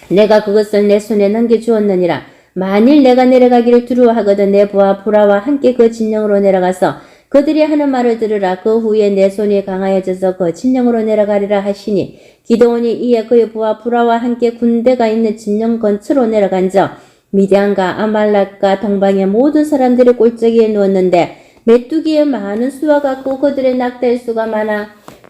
내가 그것을 내 손에 넘겨주었느니라. 만일 내가 내려가기를 두려워하거든 내 부하 보라와 함께 그 진영으로 내려가서 그들이 하는 말을 들으라. 그 후에 내 손이 강하여져서 그 진영으로 내려가리라 하시니 기도원이 이에 그의 부하 보라와 함께 군대가 있는 진영 근처로 내려간저 미디안과 아말렉과 동방의 모든 사람들이 골짜기에 누웠는데 메뚜기의 많은 수와 같고 그들의 낙타의 수가 많아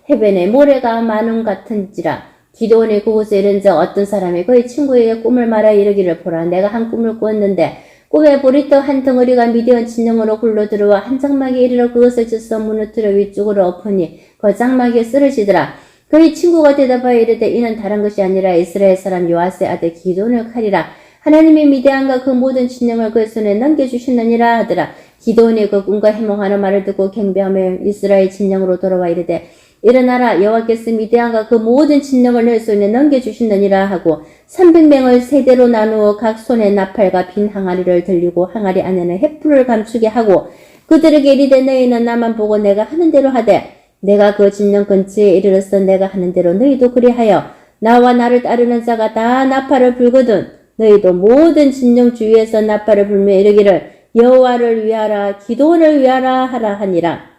해변에 모래가 많음 같은지라. 기도원이 그곳에 이른즉 어떤 사람이 그의 친구에게 꿈을 말하여 이르기를 보라. 내가 한 꿈을 꾸었는데 꿈에 보리떡 한 덩어리가 미디안 진영으로 굴러 들어와 한 장막에 이르러 그것을 찢어 무너뜨려 위쪽으로 엎으니 그 장막에 쓰러지더라. 그의 친구가 대답하여 이르되 이는 다른 것이 아니라 이스라엘 사람 요아스의 아들 기도원을 칼이라. 하나님이 미디안과 그 모든 진영을 그의 손에 넘겨주시느니라 하더라. 기도원이 그 꿈과 해몽하는 말을 듣고 경배하며 이스라엘 진영으로 돌아와 이르되 일어나라. 여호와께서 미디안과 그 모든 진영을 너희 손에 넘겨주시느니라 하고 300명을 세대로 나누어 각 손에 나팔과 빈 항아리를 들리고 항아리 안에는 횃불을 감추게 하고 그들에게 이르되 너희는 나만 보고 내가 하는 대로 하되 내가 그 진영 근처에 이르러서 내가 하는 대로 너희도 그리하여 나와 나를 따르는 자가 다 나팔을 불거든 너희도 모든 진영 주위에서 나팔을 불며 이르기를 여호와를 위하라 기도원을 위하라 하라 하니라.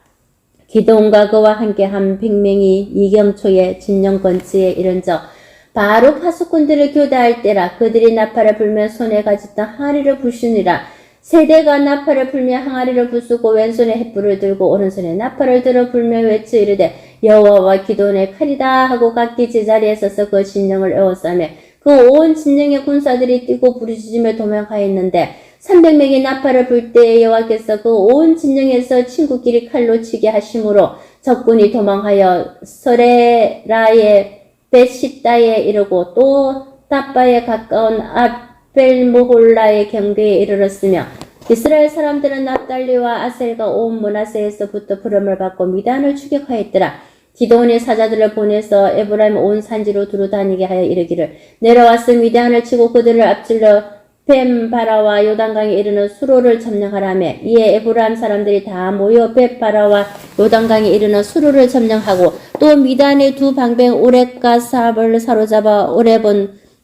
기도원과 그와 함께 한 100명이 이경초에 진영 근처에 이른저 바로 파수꾼들을 교대할 때라. 그들이 나팔을 불며 손에 가졌던 항아리를 부수니라. 세대가 나팔을 불며 항아리를 부수고 왼손에 횃불을 들고 오른손에 나팔을 들어 불며 외쳐 이르되 여호와와 기도원의 칼이다 하고 각기 제자리에 서서 그 진영을 에워싸며 그 온 진영의 군사들이 뛰고 부르짖으며 도망하였는데 300명이 나팔을 불 때에 여호와께서 그 온 진영에서 친구끼리 칼로 치게 하심으로 적군이 도망하여 서레라의 벳시다에 이르고 또 따바에 가까운 아벨모홀라의 경계에 이르렀으며 이스라엘 사람들은 납달리와 아셀과 온 므낫세에서부터 부름을 받고 미단을 추격하였더라. 기도원이 사자들을 보내서 에브라임 온 산지로 두루 다니게 하여 이르기를 내려와서 미단을 치고 그들을 앞질러 벳바라와 요단강에 이르는 수로를 점령하라며 이에 에브라임 사람들이 다 모여 벳바라와 요단강에 이르는 수로를 점령하고 또 미단의 두 방뱅 오렙과 삽을 사로잡아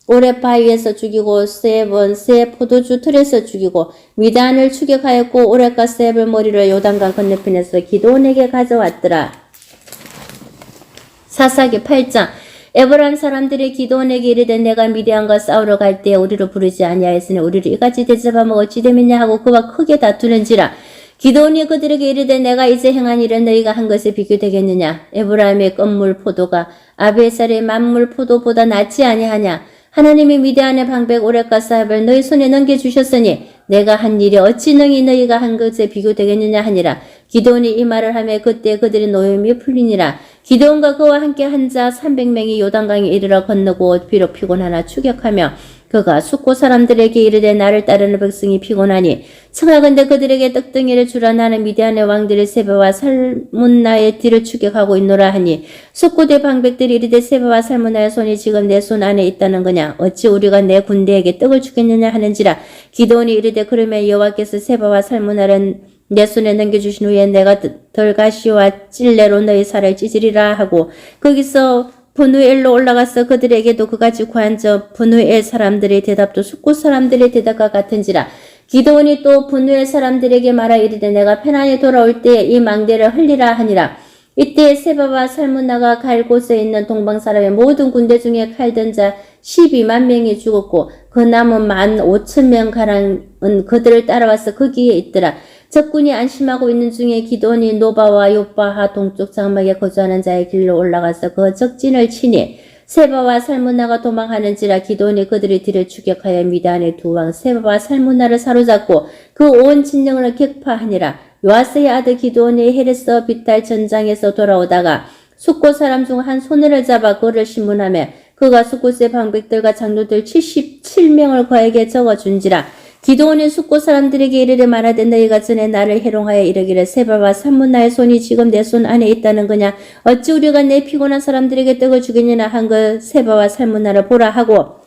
오렙바위에서 죽이고 셉은 세 포도주 틀에서 죽이고 미단을 추격하였고 오렙과 셉을 머리로 요단강 건너편에서 기도원에게 가져왔더라. 사사기 8장 에브라임 사람들이 기도원에게 이르되 내가 미디안과 싸우러 갈 때에 우리를 부르지 아니하였으니 우리를 이같이 대접하면 어찌 되겠냐 하고 그와 크게 다투는지라. 기도원이 그들에게 이르되 내가 이제 행한 일은 너희가 한 것에 비교되겠느냐. 에브라임의 껌물 포도가 아베살의 만물 포도보다 낫지 아니하냐. 하나님이 미디안의 방백 오렉과 사업을 너희 손에 넘겨주셨으니 내가 한 일이 어찌 능히 너희가 한 것에 비교되겠느냐 하니라. 기드온이 이 말을 하며 그때 그들의 노염이 풀리니라. 기드온과 그와 함께 한 자 300명이 요단강에 이르러 건너고 비록 피곤하나 추격하며 그가 숙고 사람들에게 이르되 나를 따르는 백성이 피곤하니 청하건대 그들에게 떡덩이를 주라. 나는 미디안의 왕들의 세바와 살문나의 뒤를 추격하고 있노라 하니 숙고대 방백들이 이르되 세바와 살문나의 손이 지금 내 손 안에 있다는 거냐. 어찌 우리가 내 군대에게 떡을 주겠느냐 하는지라. 기드온이 이르되 그러면 여호와께서 세바와 살문나를 내 손에 넘겨주신 후에 내가 덜가시와 찔레로 너희 살을 찢으리라 하고 거기서 분우엘로 올라가서 그들에게도 그같이 구한 저 분우엘 사람들의 대답도 숙고 사람들의 대답과 같은지라. 기드온이 또 분우엘 사람들에게 말하 이르되 내가 편안히 돌아올 때에 이 망대를 흘리라 하니라. 이때 세바와 살문나가 갈 곳에 있는 동방 사람의 모든 군대 중에 칼든 자 12만 명이 죽었고 그 남은 15,000명 가량은 그들을 따라와서 거기에 있더라. 적군이 안심하고 있는 중에 기드온이 노바와 요바하 동쪽 장막에 거주하는 자의 길로 올라가서 그 적진을 치니 세바와 살문나가 도망하는지라. 기드온이 그들의 뒤를 추격하여 미디안의 두 왕 세바와 살문나를 사로잡고 그 온 진영을 격파하니라. 요아스의 아들 기드온이 헤레스 비탈 전장에서 돌아오다가 숙고 사람 중 한 소년을 잡아 그를 신문하며 그가 숙고세 방백들과 장로들 77명을 그에게 적어준지라. 기드온이 숙고 사람들에게 이르되 말하되 너희가 전에 나를 해롱하여 이르기를 세바와 살문나의 손이 지금 내 손 안에 있다는 거냐. 어찌 우리가 내 피곤한 사람들에게 떡을 주겠느냐 한 그 세바와 살문나를 보라 하고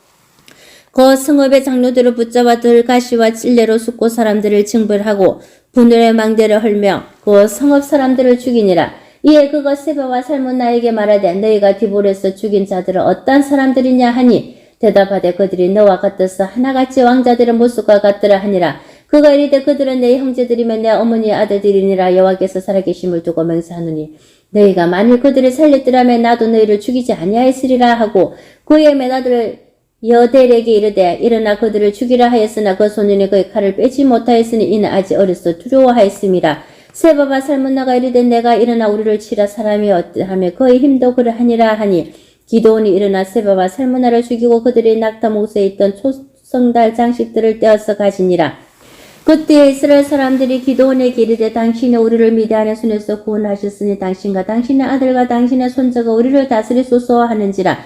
그 성읍의 장로들을 붙잡아 들가시와 찔레로 숙고 사람들을 징벌하고 분열의 망대를 헐며 그 성읍 사람들을 죽이니라. 이에 그가 세바와 살문나에게 말하되 너희가 디볼에서 죽인 자들은 어떤 사람들이냐 하니 대답하되 그들이 너와 같아서 하나같이 왕자들의 모습과 같더라 하니라. 그가 이르되 그들은 내 형제들이며 내 어머니의 아들들이니라. 여호와께서 살아계심을 두고 맹세하노니 너희가 만일 그들을 살렸더라면 나도 너희를 죽이지 아니하였으리라 하고 그의 맏아들 여델에게 이르되 일어나 그들을 죽이라 하였으나 그 소년이 그의 칼을 빼지 못하였으니 이는 아직 어려서 두려워하였음이라. 세바와 살문나가 이르되 내가 일어나 우리를 치라. 사람이 어떠하며 그의 힘도 그러하니라 하니 기드온이 일어나 세바와 살문나를 죽이고 그들의 낙타 목수에 있던 초성달 장식들을 떼어서 가지니라. 그때 이스라엘 사람들이 기드온에게 이르되 당신이 우리를 미디안의 손에서 구원하셨으니 당신과 당신의 아들과 당신의 손자가 우리를 다스리소서 하는지라.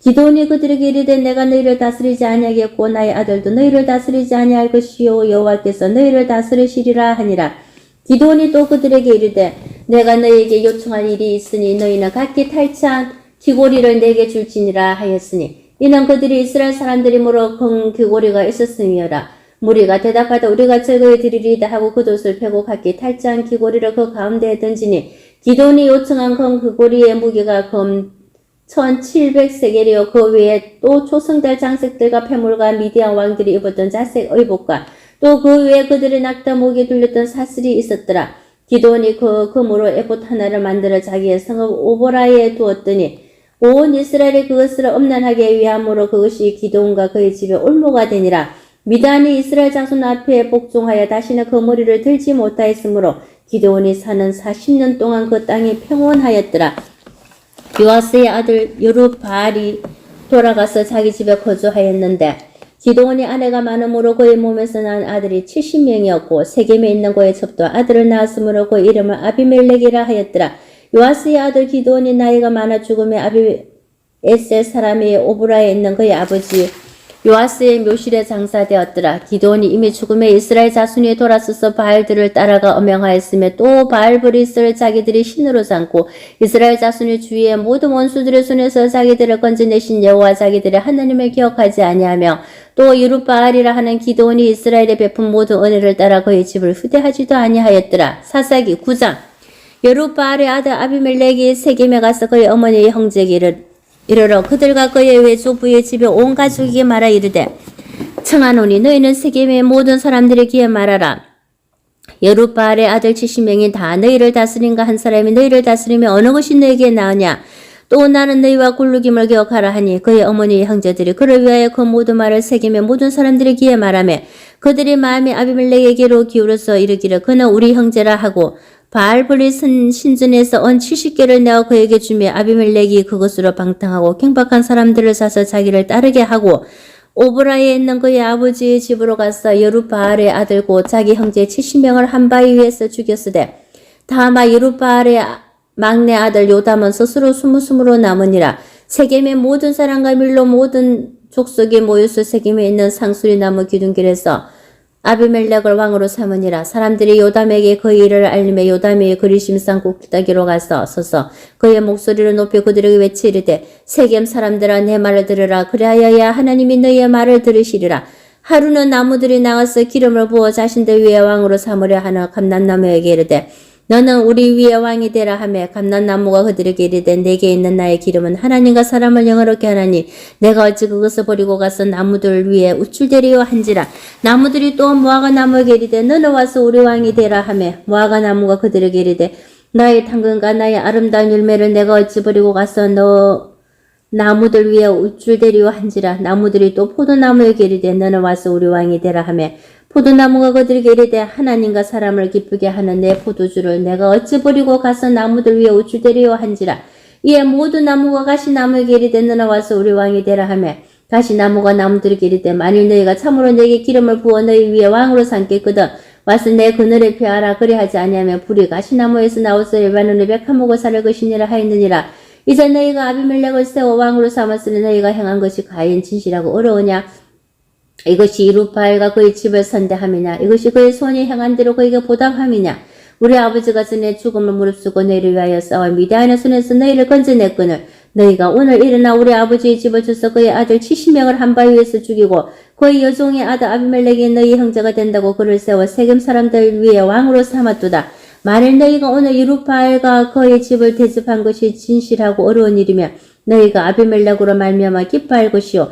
기드온이 그들에게 이르되 내가 너희를 다스리지 아니하겠고 나의 아들도 너희를 다스리지 아니할 것이요 여호와께서 너희를 다스리시리라 하니라. 기드온이 또 그들에게 이르되 내가 너희에게 요청할 일이 있으니 너희는 각기 탈취한 귀고리를 내게 줄지니라 하였으니 이는 그들이 이스라엘 사람들이 물어 건 귀고리가 있었음이어라. 무리가 대답하되 우리가 저거에 드리리다 하고 그돛을 펴고 각기 탈취한 귀고리를 그 가운데에 던지니 기드온이 요청한 건 귀고리의 무게가 금 1700세겔이요 그 외에 또 초승달 장색들과 패물과 미디안 왕들이 입었던 자색 의복과 또 그 외에 그들의 낙타 목에 둘렸던 사슬이 있었더라. 기드온이 그 금으로 에봇 하나를 만들어 자기의 성읍 오보라에 두었더니 온 이스라엘이 그것을 엄난하게 위함으로 그것이 기드온과 그의 집에 올무가 되니라. 미디안이 이스라엘 장손 앞에 복종하여 다시는 그 무리를 들지 못하였으므로 기드온이 사는 40년 동안 그 땅이 평온하였더라. 요아스의 아들 여루바알이 돌아가서 자기 집에 거주하였는데 기드온이 아내가 많음으로 그의 몸에서 난 아들이 70명이었고 세겜에 있는 그의 첩도 아들을 낳았으므로 그 이름을 아비멜렉이라 하였더라. 요아스의 아들 기드온이 나이가 많아 죽음에 아비에셀 사람이 오브라에 있는 그의 아버지 요아스의 묘실에 장사되었더라. 기드온이 이미 죽음에 이스라엘 자손이 돌아서서 바알들을 따라가 엄명하였으며 또 바알브리스를 자기들이 신으로 삼고 이스라엘 자손이 주위의 모든 원수들의 손에서 자기들을 건져내신 여호와 자기들의 하나님을 기억하지 아니하며 또 여룻바알이라 하는 기드온이 이스라엘에 베푼 모든 은혜를 따라 그의 집을 후대하지도 아니하였더라. 사사기 9장. 여룻바알의 아들 아비멜렉이 세겜에 가서 그의 어머니의 형제에게 이르러 그들과 그의 외조부의 집에 온 가족에게 말하 이르되 청하노니 너희는 세겜의 모든 사람들의 귀에 말하라. 여룻바알의 아들 70명이 다 너희를 다스린가 한 사람이 너희를 다스리며 어느 것이 너희에게 나으냐. 또 나는 너희와 굴룩임을 기억하라 하니 그의 어머니의 형제들이 그를 위하여 그 모든 말을 세겜의 모든 사람들의 귀에 말하며 그들의 마음이 아비멜렉에게로 기울어서 이르기를 그는 우리 형제라 하고 바알불이 신전에서 언 70개를 내어 그에게 주며 아비멜렉이 그것으로 방탕하고 갱박한 사람들을 사서 자기를 따르게 하고 오브라에 있는 그의 아버지의 집으로 가서 여룻바알의 아들 곧 자기 형제 70명을 한 바위 위에서 죽였으되 다마 여룻바알의 막내 아들 요담은 스스로 스무스무로 남으니라. 세겜의 모든 사람과 밀로 모든 족속이 모여서 세겜에 있는 상수리 나무 기둥길에서 아비멜렉을 왕으로 삼으니라. 사람들이 요담에게 그 일을 알림해 요담이 그리심산 꼭대기로 가서 서서 그의 목소리를 높여 그들에게 외치리되 세겜 사람들아 내 말을 들으라. 그리하여야 하나님이 너희의 말을 들으시리라. 하루는 나무들이 나가서 기름을 부어 자신들 위에 왕으로 삼으려 하는 감난나무에게 이르되 너는 우리 위에 왕이 되라 하며 감난나무가 그들에게 이르되 내게 있는 나의 기름은 하나님과 사람을 영화롭게 하나니 내가 어찌 그것을 버리고 가서 나무들 위에 우쭐대리요 한지라. 나무들이 또 무화과 나무에게 이르되 너는 와서 우리 왕이 되라 하며 무화과 나무가 그들에게 이르되 나의 당근과 나의 아름다운 열매를 내가 어찌 버리고 가서 너 나무들 위에 우쭐대리요 한지라. 나무들이 또 포도나무에게 이르되 너는 와서 우리 왕이 되라 하며 포도나무가 그들에게 이르되 하나님과 사람을 기쁘게 하는 내 포도주를 내가 어찌 버리고 가서 나무들 위에 우쭐대리요 한지라. 이에 모든 나무가 가시나무에게 이르되 너는 와서 우리 왕이 되라 하며 가시나무가 나무들에게 이르되 만일 너희가 참으로 내게 기름을 부어 너희 위에 왕으로 삼겠거든 와서 내 그늘에 피하라. 그리하지 아니하면 불이 가시나무에서 나와서 레바논의 백화목을 사를 것이니라 하였느니라. 이제 너희가 아비멜렉을 세워 왕으로 삼았으니 너희가 행한 것이 과연 진실하고 어려우냐. 이것이 이룻바알과 그의 집을 선대함이냐. 이것이 그의 손이 행한 대로 그에게 보답함이냐. 우리 아버지가 전에 죽음을 무릅쓰고 너희를 위하여 싸워 미디안의 손에서 너희를 건져냈거늘 너희가 오늘 일어나 우리 아버지의 집을 쳐서 그의 아들 70명을 한 바위 위에서 죽이고 그의 여종의 아들 아비멜렉이 너희 형제가 된다고 그를 세워 세겜 사람들 위에 왕으로 삼았도다. 만일 너희가 오늘 이룻바알과 그의 집을 대접한 것이 진실하고 어려운 일이면 너희가 아비멜렉으로 말미암아 기뻐할 것이요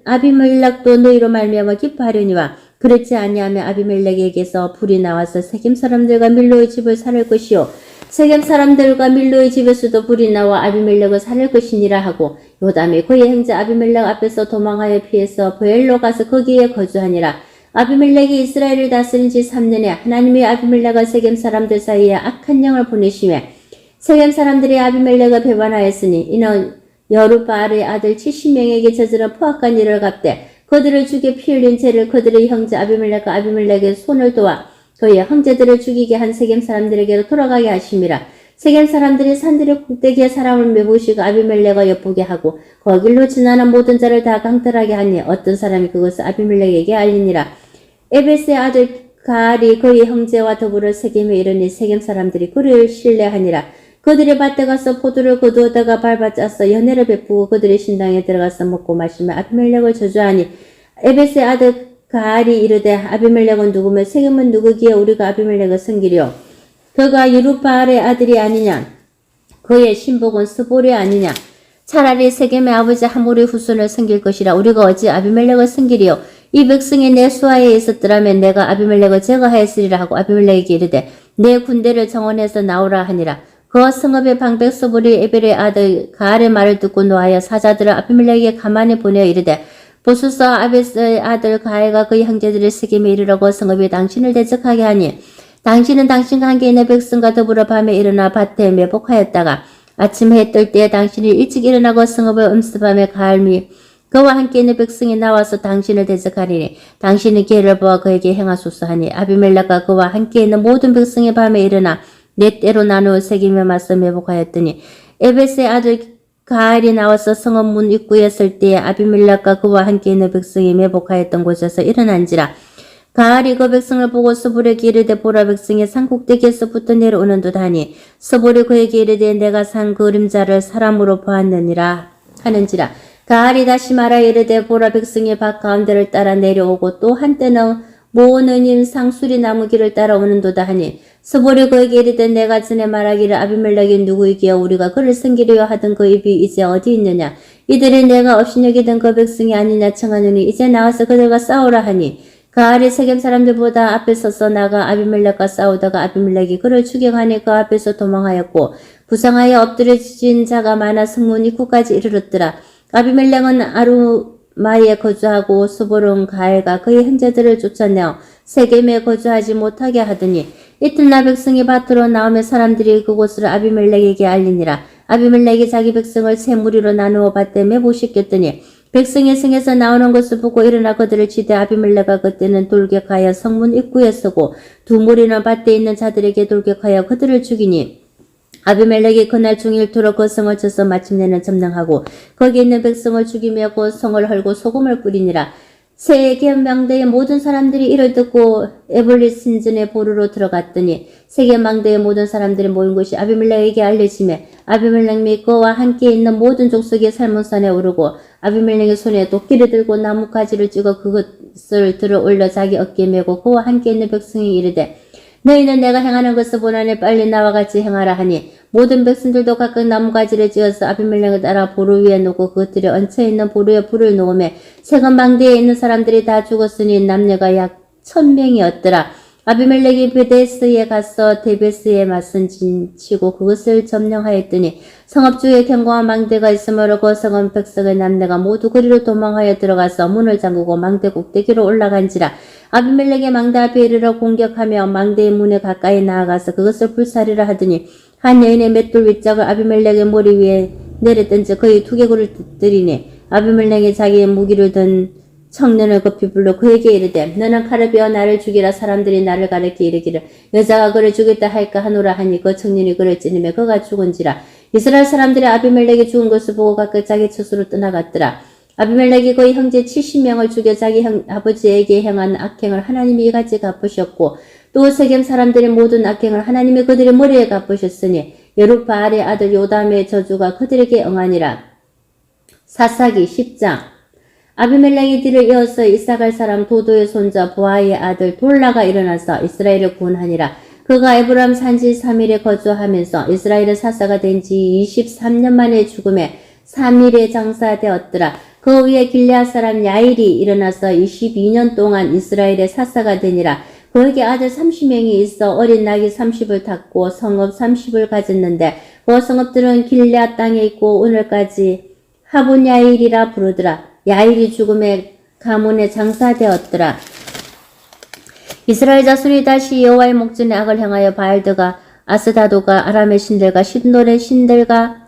아비멜렉도 너희로 말미암아 기뻐하려니와 그렇지 아니하면 아비멜렉에게서 불이 나와서 세겜 사람들과 밀로의 집을 살릴 것이요 세겜 사람들과 밀로의 집에서도 불이 나와 아비멜렉을 살릴 것이니라 하고 요담이 그의 형제 아비멜렉 앞에서 도망하여 피해서 브엘로 가서 거기에 거주하니라. 아비멜렉이 이스라엘을 다스린 지 3년에 하나님이 아비멜렉과 세겜 사람들 사이에 악한 영을 보내심에 세겜 사람들이 아비멜렉을 배반하였으니 이는 여룻바알의 아들 70명에게 저지른 포악한 일을 갚되 그들을 죽여 피 흘린 죄를 그들의 형제 아비멜렉과 아비멜렉의 손을 도와 그의 형제들을 죽이게 한 세겜 사람들에게로 돌아가게 하심이라. 세겜 사람들이 산들의 꼭대기에 사람을 매부시고 아비멜렉을 엿보게 하고 거길로 지나는 모든 자를 다 강탈하게 하니 어떤 사람이 그것을 아비멜렉에게 알리니라. 에베스의 아들 가알이 그의 형제와 더불어 세겜에 이르니 세겜 사람들이 그를 신뢰하니라. 그들의 밭에 가서 포도를 거두어다가 밟아짜서 연회를 베푸고 그들의 신당에 들어가서 먹고 마시며 아비멜렉을 저주하니 에베스의 아들 가알이 이르되 아비멜렉은 누구며 세겜은 누구기에 우리가 아비멜렉을 섬기려. 그가 여룻바알의 아들이 아니냐. 그의 신복은 스볼이 아니냐. 차라리 세겜의 아버지 하몰의 후손을 섬길 것이라. 우리가 어찌 아비멜렉을 섬기리요. 이 백성이 내 수하에 있었더라면 내가 아비멜렉을 제거하였으리라 하고 아비멜렉에게 이르되 내 군대를 정원해서 나오라 하니라. 그 성읍의 방백 스볼이 에벨의 아들 가알의 말을 듣고 노하여 사자들을 아비멜렉에게 가만히 보내어 이르되 보소서 아베스의 아들 가알과 그의 형제들을 세겜에 이르라고 성읍이 당신을 대적하게 하니 당신은 당신과 함께 있는 백성과 더불어 밤에 일어나 밭에 매복하였다가 아침 해 뜰 때에 당신이 일찍 일어나고 성읍을 음습함에 가알미 그와 함께 있는 백성이 나와서 당신을 대적하리니 당신은 기회를 보아 그에게 행하소서 하니 아비멜렉과 그와 함께 있는 모든 백성이 밤에 일어나 네 때로 나누어 세겜에 맞서 매복하였더니 에베스의 아들 가알이 나와서 성읍 문 입구에 설 때에 아비멜렉과 그와 함께 있는 백성이 매복하였던 곳에서 일어난지라. 가알이 그 백성을 보고 스볼에게 이르되 보라 백성이 산 꼭대기에서부터 내려오는 듯 하니 스볼이 그에게 이르되 내가 산 그림자를 사람으로 보았느니라 하는지라. 가알이 다시 말하 이르되 보라 백성이 밭 가운데를 따라 내려오고 또 한때는 모으느님 상수리 나무 길을 따라오는도다 하니 스볼이 그에게 이르되 내가 전에 말하기를 아비멜렉이 누구이기에 우리가 그를 섬기려 하던 그 입이 이제 어디 있느냐. 이들이 내가 없이 여기던 그 백성이 아니냐 청하노니 이제 나와서 그들과 싸우라 하니 가알이 세겜 사람들보다 앞에 서서 나가 아비멜렉과 싸우다가 아비멜렉이 그를 추격하니 그 앞에서 도망하였고 부상하여 엎드려진 자가 많아 성문 입구까지 이르렀더라. 아비멜렉은 아루마에 거주하고 스볼은 가알과 그의 형제들을 쫓아내어 세겜에 거주하지 못하게 하더니 이튿날 백성이 밭으로 나오며 사람들이 그곳을 아비멜렉에게 알리니라. 아비멜렉이 자기 백성을 세 무리로 나누어 밭에 매복시켰더니 백성의 성에서 나오는 것을 보고 일어나 그들을 치되 아비멜렉가 그때는 돌격하여 성문 입구에 서고 두 무리는 밭에 있는 자들에게 돌격하여 그들을 죽이니 아비멜렉이 그날 중일토록 그 성을 쳐서 마침내는 점령하고 거기 있는 백성을 죽이며 그 성을 헐고 소금을 뿌리니라. 세겜 망대의 모든 사람들이 이를 듣고 에블릿 신전의 보루로 들어갔더니 세겜 망대의 모든 사람들이 모인 것이 아비멜렉에게 알려지매 아비멜렉 및 그와 함께 있는 모든 족속이 살문산에 오르고 아비멜렉의 손에 도끼를 들고 나뭇가지를 찍어 그것을 들어 올려 자기 어깨에 메고 그와 함께 있는 백성이 이르되 너희는 내가 행하는 것을 보나니 빨리 나와 같이 행하라 하니 모든 백성들도 각각 나뭇가지를 찧어서 아비멜렉을 따라 보루 위에 놓고 그것들이 얹혀있는 보루에 불을 놓으며 세겜 망대에 있는 사람들이 다 죽었으니 남녀가 약 1000명이었더라. 아비멜렉이 베데스에 가서 데베스에 맞선 진치고 그것을 점령하였더니 성읍주에 견고한 망대가 있으므로 그 성은 백성의 남녀가 모두 그리로 도망하여 들어가서 문을 잠그고 망대 꼭대기로 올라간지라. 아비멜렉의 망대 앞에 이르러 공격하며 망대의 문에 가까이 나아가서 그것을 불사리라 하더니 한 여인의 맷돌 윗짝을 아비멜렉의 머리 위에 내려던져 그의 두개골을 뜨리니 아비멜렉이 자기의 무기를 든 청년을 급히 불러 그에게 이르되 너는 칼을 베어 나를 죽이라. 사람들이 나를 가리켜 이르기를 여자가 그를 죽였다 할까 하노라 하니 그 청년이 그를 찌르며 그가 죽은지라. 이스라엘 사람들이 아비멜렉이 죽은 것을 보고 각각 자기 처소로 떠나갔더라. 아비멜렉이 그의 형제 70명을 죽여 자기 아버지에게 행한 악행을 하나님이 이같이 갚으셨고 또 세겜 사람들의 모든 악행을 하나님이 그들의 머리에 갚으셨으니 여룻바알의 아들 요담의 저주가 그들에게 응하니라. 사사기 10장. 아비멜렉이 뒤를 이어서 이사갈 사람 도도의 손자 보아의 아들 돌라가 일어나서 이스라엘을 구원하니라. 그가 에브람 산지 3일에 거주하면서 이스라엘의 사사가 된 지 23년 만에 죽음에 3일에 장사되었더라. 그 위에 길르앗 사람 야일이 일어나서 22년 동안 이스라엘의 사사가 되니라. 그에게 아들 30명이 있어 어린 낙이 30을 탔고 성읍 30을 가졌는데 그 성읍들은 길르앗 땅에 있고 오늘까지 하본 야일이라 부르더라. 야일이 죽음에 가문에 장사되었더라. 이스라엘 자손이 다시 여호와의 목전에 악을 행하여 바알드가 아스다도가 아람의 신들과 신돌의 신들과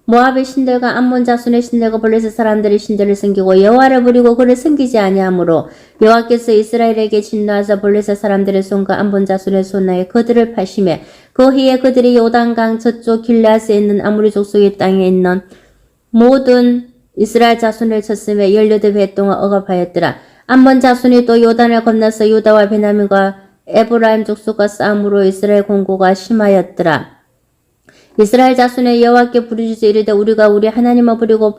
모압의 신들과 암몬 자손의 신들과 블레셋 사람들의 신들을 섬기고 여호와를 부리고 그를 섬기지 아니하므로 여호와께서 이스라엘에게 진노하사 블레셋 사람들의 손과 암몬 자손의 손에 그들을 파심해 그 해에 그들이 요단강 저쪽 길르앗에 있는 아무리 족속의 땅에 있는 모든 이스라엘 자손을 쳤으며 18회 동안 억압하였더라. 암몬 자손이 또 요단을 건너서 유다와 베냐민과 에브라임 족속과 싸움으로 이스라엘 공고가 심하였더라. 이스라엘 자손의 여호와께 부르짖어 이르되 우리가 우리 하나님을 부리고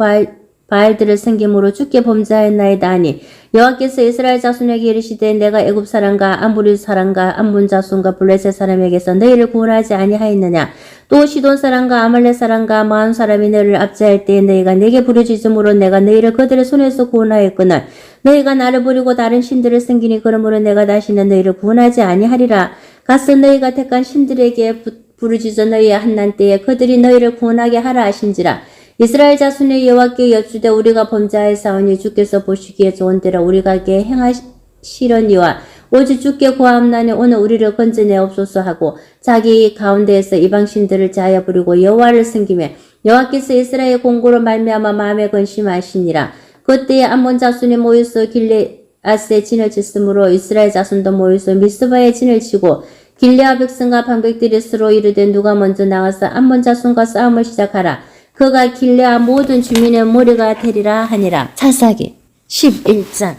바알들을 섬김으로 주께 범죄하였나이다 하니 여호와께서 이스라엘 자손에게 이르시되 내가 애굽 사람과 아무리 사람과 암몬 자손과 블레셋 사람에게서 너희를 구원하지 아니하였느냐. 또 시돈 사람과 아말렉 사람과 마온 사람이 너희를 압제할 때에 너희가 내게 부르짖음으로 내가 너희를 그들의 손에서 구원하였거늘 너희가 나를 부리고 다른 신들을 섬기니 그러므로 내가 다시는 너희를 구원하지 아니하리라. 가서 너희가 택한 신들에게 부르짖어 너희의 한난 때에 그들이 너희를 구원하게 하라 하신지라. 이스라엘 자손의 여호와께 여쭈되 우리가 범죄하였사오니 주께서 보시기에 좋은 대로 우리가게 행하시려니와 오직 주께 구하옵나니 오늘 우리를 건져내옵소서 하고 자기 가운데에서 이방신들을 제하여 부리고 여호와를 섬기매 여호와께서 이스라엘 공고로 말미암아 마음에 근심하시니라. 그때에 암몬 자손이 모여서 길르앗에 진을 쳤으므로 이스라엘 자손도 모여서 미스바에 진을 치고 길르앗 백성과 방백들이 서로 이르되 누가 먼저 나가서 암몬 자손과 싸움을 시작하라. 그가 길르앗 모든 주민의 머리가 되리라 하니라. 사사기 11장.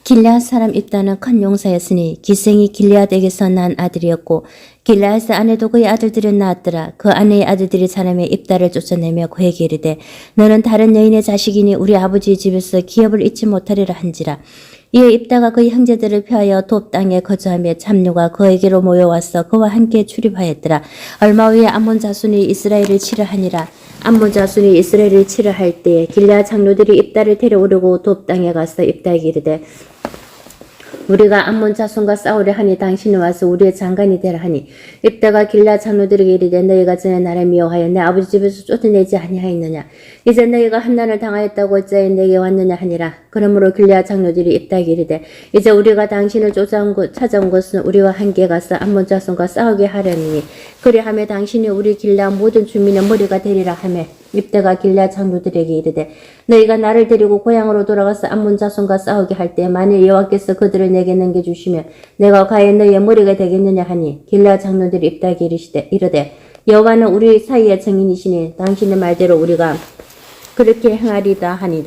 길르앗 사람 입다는 큰 용사였으니 기생이 길르앗에게서 난 아들이었고 길르앗의 아내도 그의 아들들을 낳았더라. 그 아내의 아들들이 사람의 입다를 쫓아내며 그에게 이르되 너는 다른 여인의 자식이니 우리 아버지의 집에서 기업을 잊지 못하리라 한지라. 이에 입다가 그의 형제들을 피하여 돕 땅에 거주하며 잡류가 그에게로 모여와서 그와 함께 출입하였더라. 얼마 후에 암몬 자손이 이스라엘을 치르하니라. 암몬 자손이 이스라엘을 치르할 때에 길르앗 장로들이 입다를 데려오려고 돕 땅에 가서 입다에게 이르되 우리가 암몬 자손과 싸우려 하니 당신이 와서 우리의 장관이 되라 하니 입다가 길라 장로들에게 이르되 너희가 전에 나를 미워하여 내 아버지 집에서 쫓아내지 아니하였느냐 이제 너희가 한난을 당하였다고 어찌하여 내게 왔느냐 하니라. 그러므로 길라 장로들이 입다에게 이르되 이제 우리가 당신을 찾아온 것은 우리와 함께 가서 암몬 자손과 싸우게 하려니 그리하며 당신이 우리 길라 모든 주민의 머리가 되리라 하며 입다가 길라 장로들에게 이르되 너희가 나를 데리고 고향으로 돌아가서 암몬 자손과 싸우게 할 때 만일 여호와께서 그들을 내게 넘겨주시면 내가 과연 너희의 머리가 되겠느냐 하니 길라 장로들이 입다에게 이르되 여호와는 우리 사이의 증인이시니 당신의 말대로 우리가 그렇게 행하리다 하니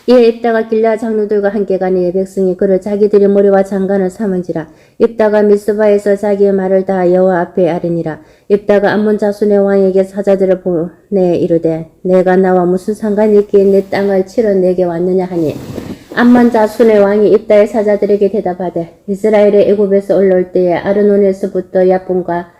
이에 입다가 길라 장로들과 함께 가니 백성이 그를 자기들의 머리와 장관을 삼은지라. 입다가 미스바에서 자기의 말을 다 여호와 앞에 아뢰니라. 입다가 암몬 자손의 왕에게 사자들을 보내 이르되 내가 나와 무슨 상관이 있기에 내 땅을 치러 내게 왔느냐 하니 암몬 자손의 왕이 입다의 사자들에게 대답하되 이스라엘의 애굽에서 올라올 때에 아르논에서부터 야분과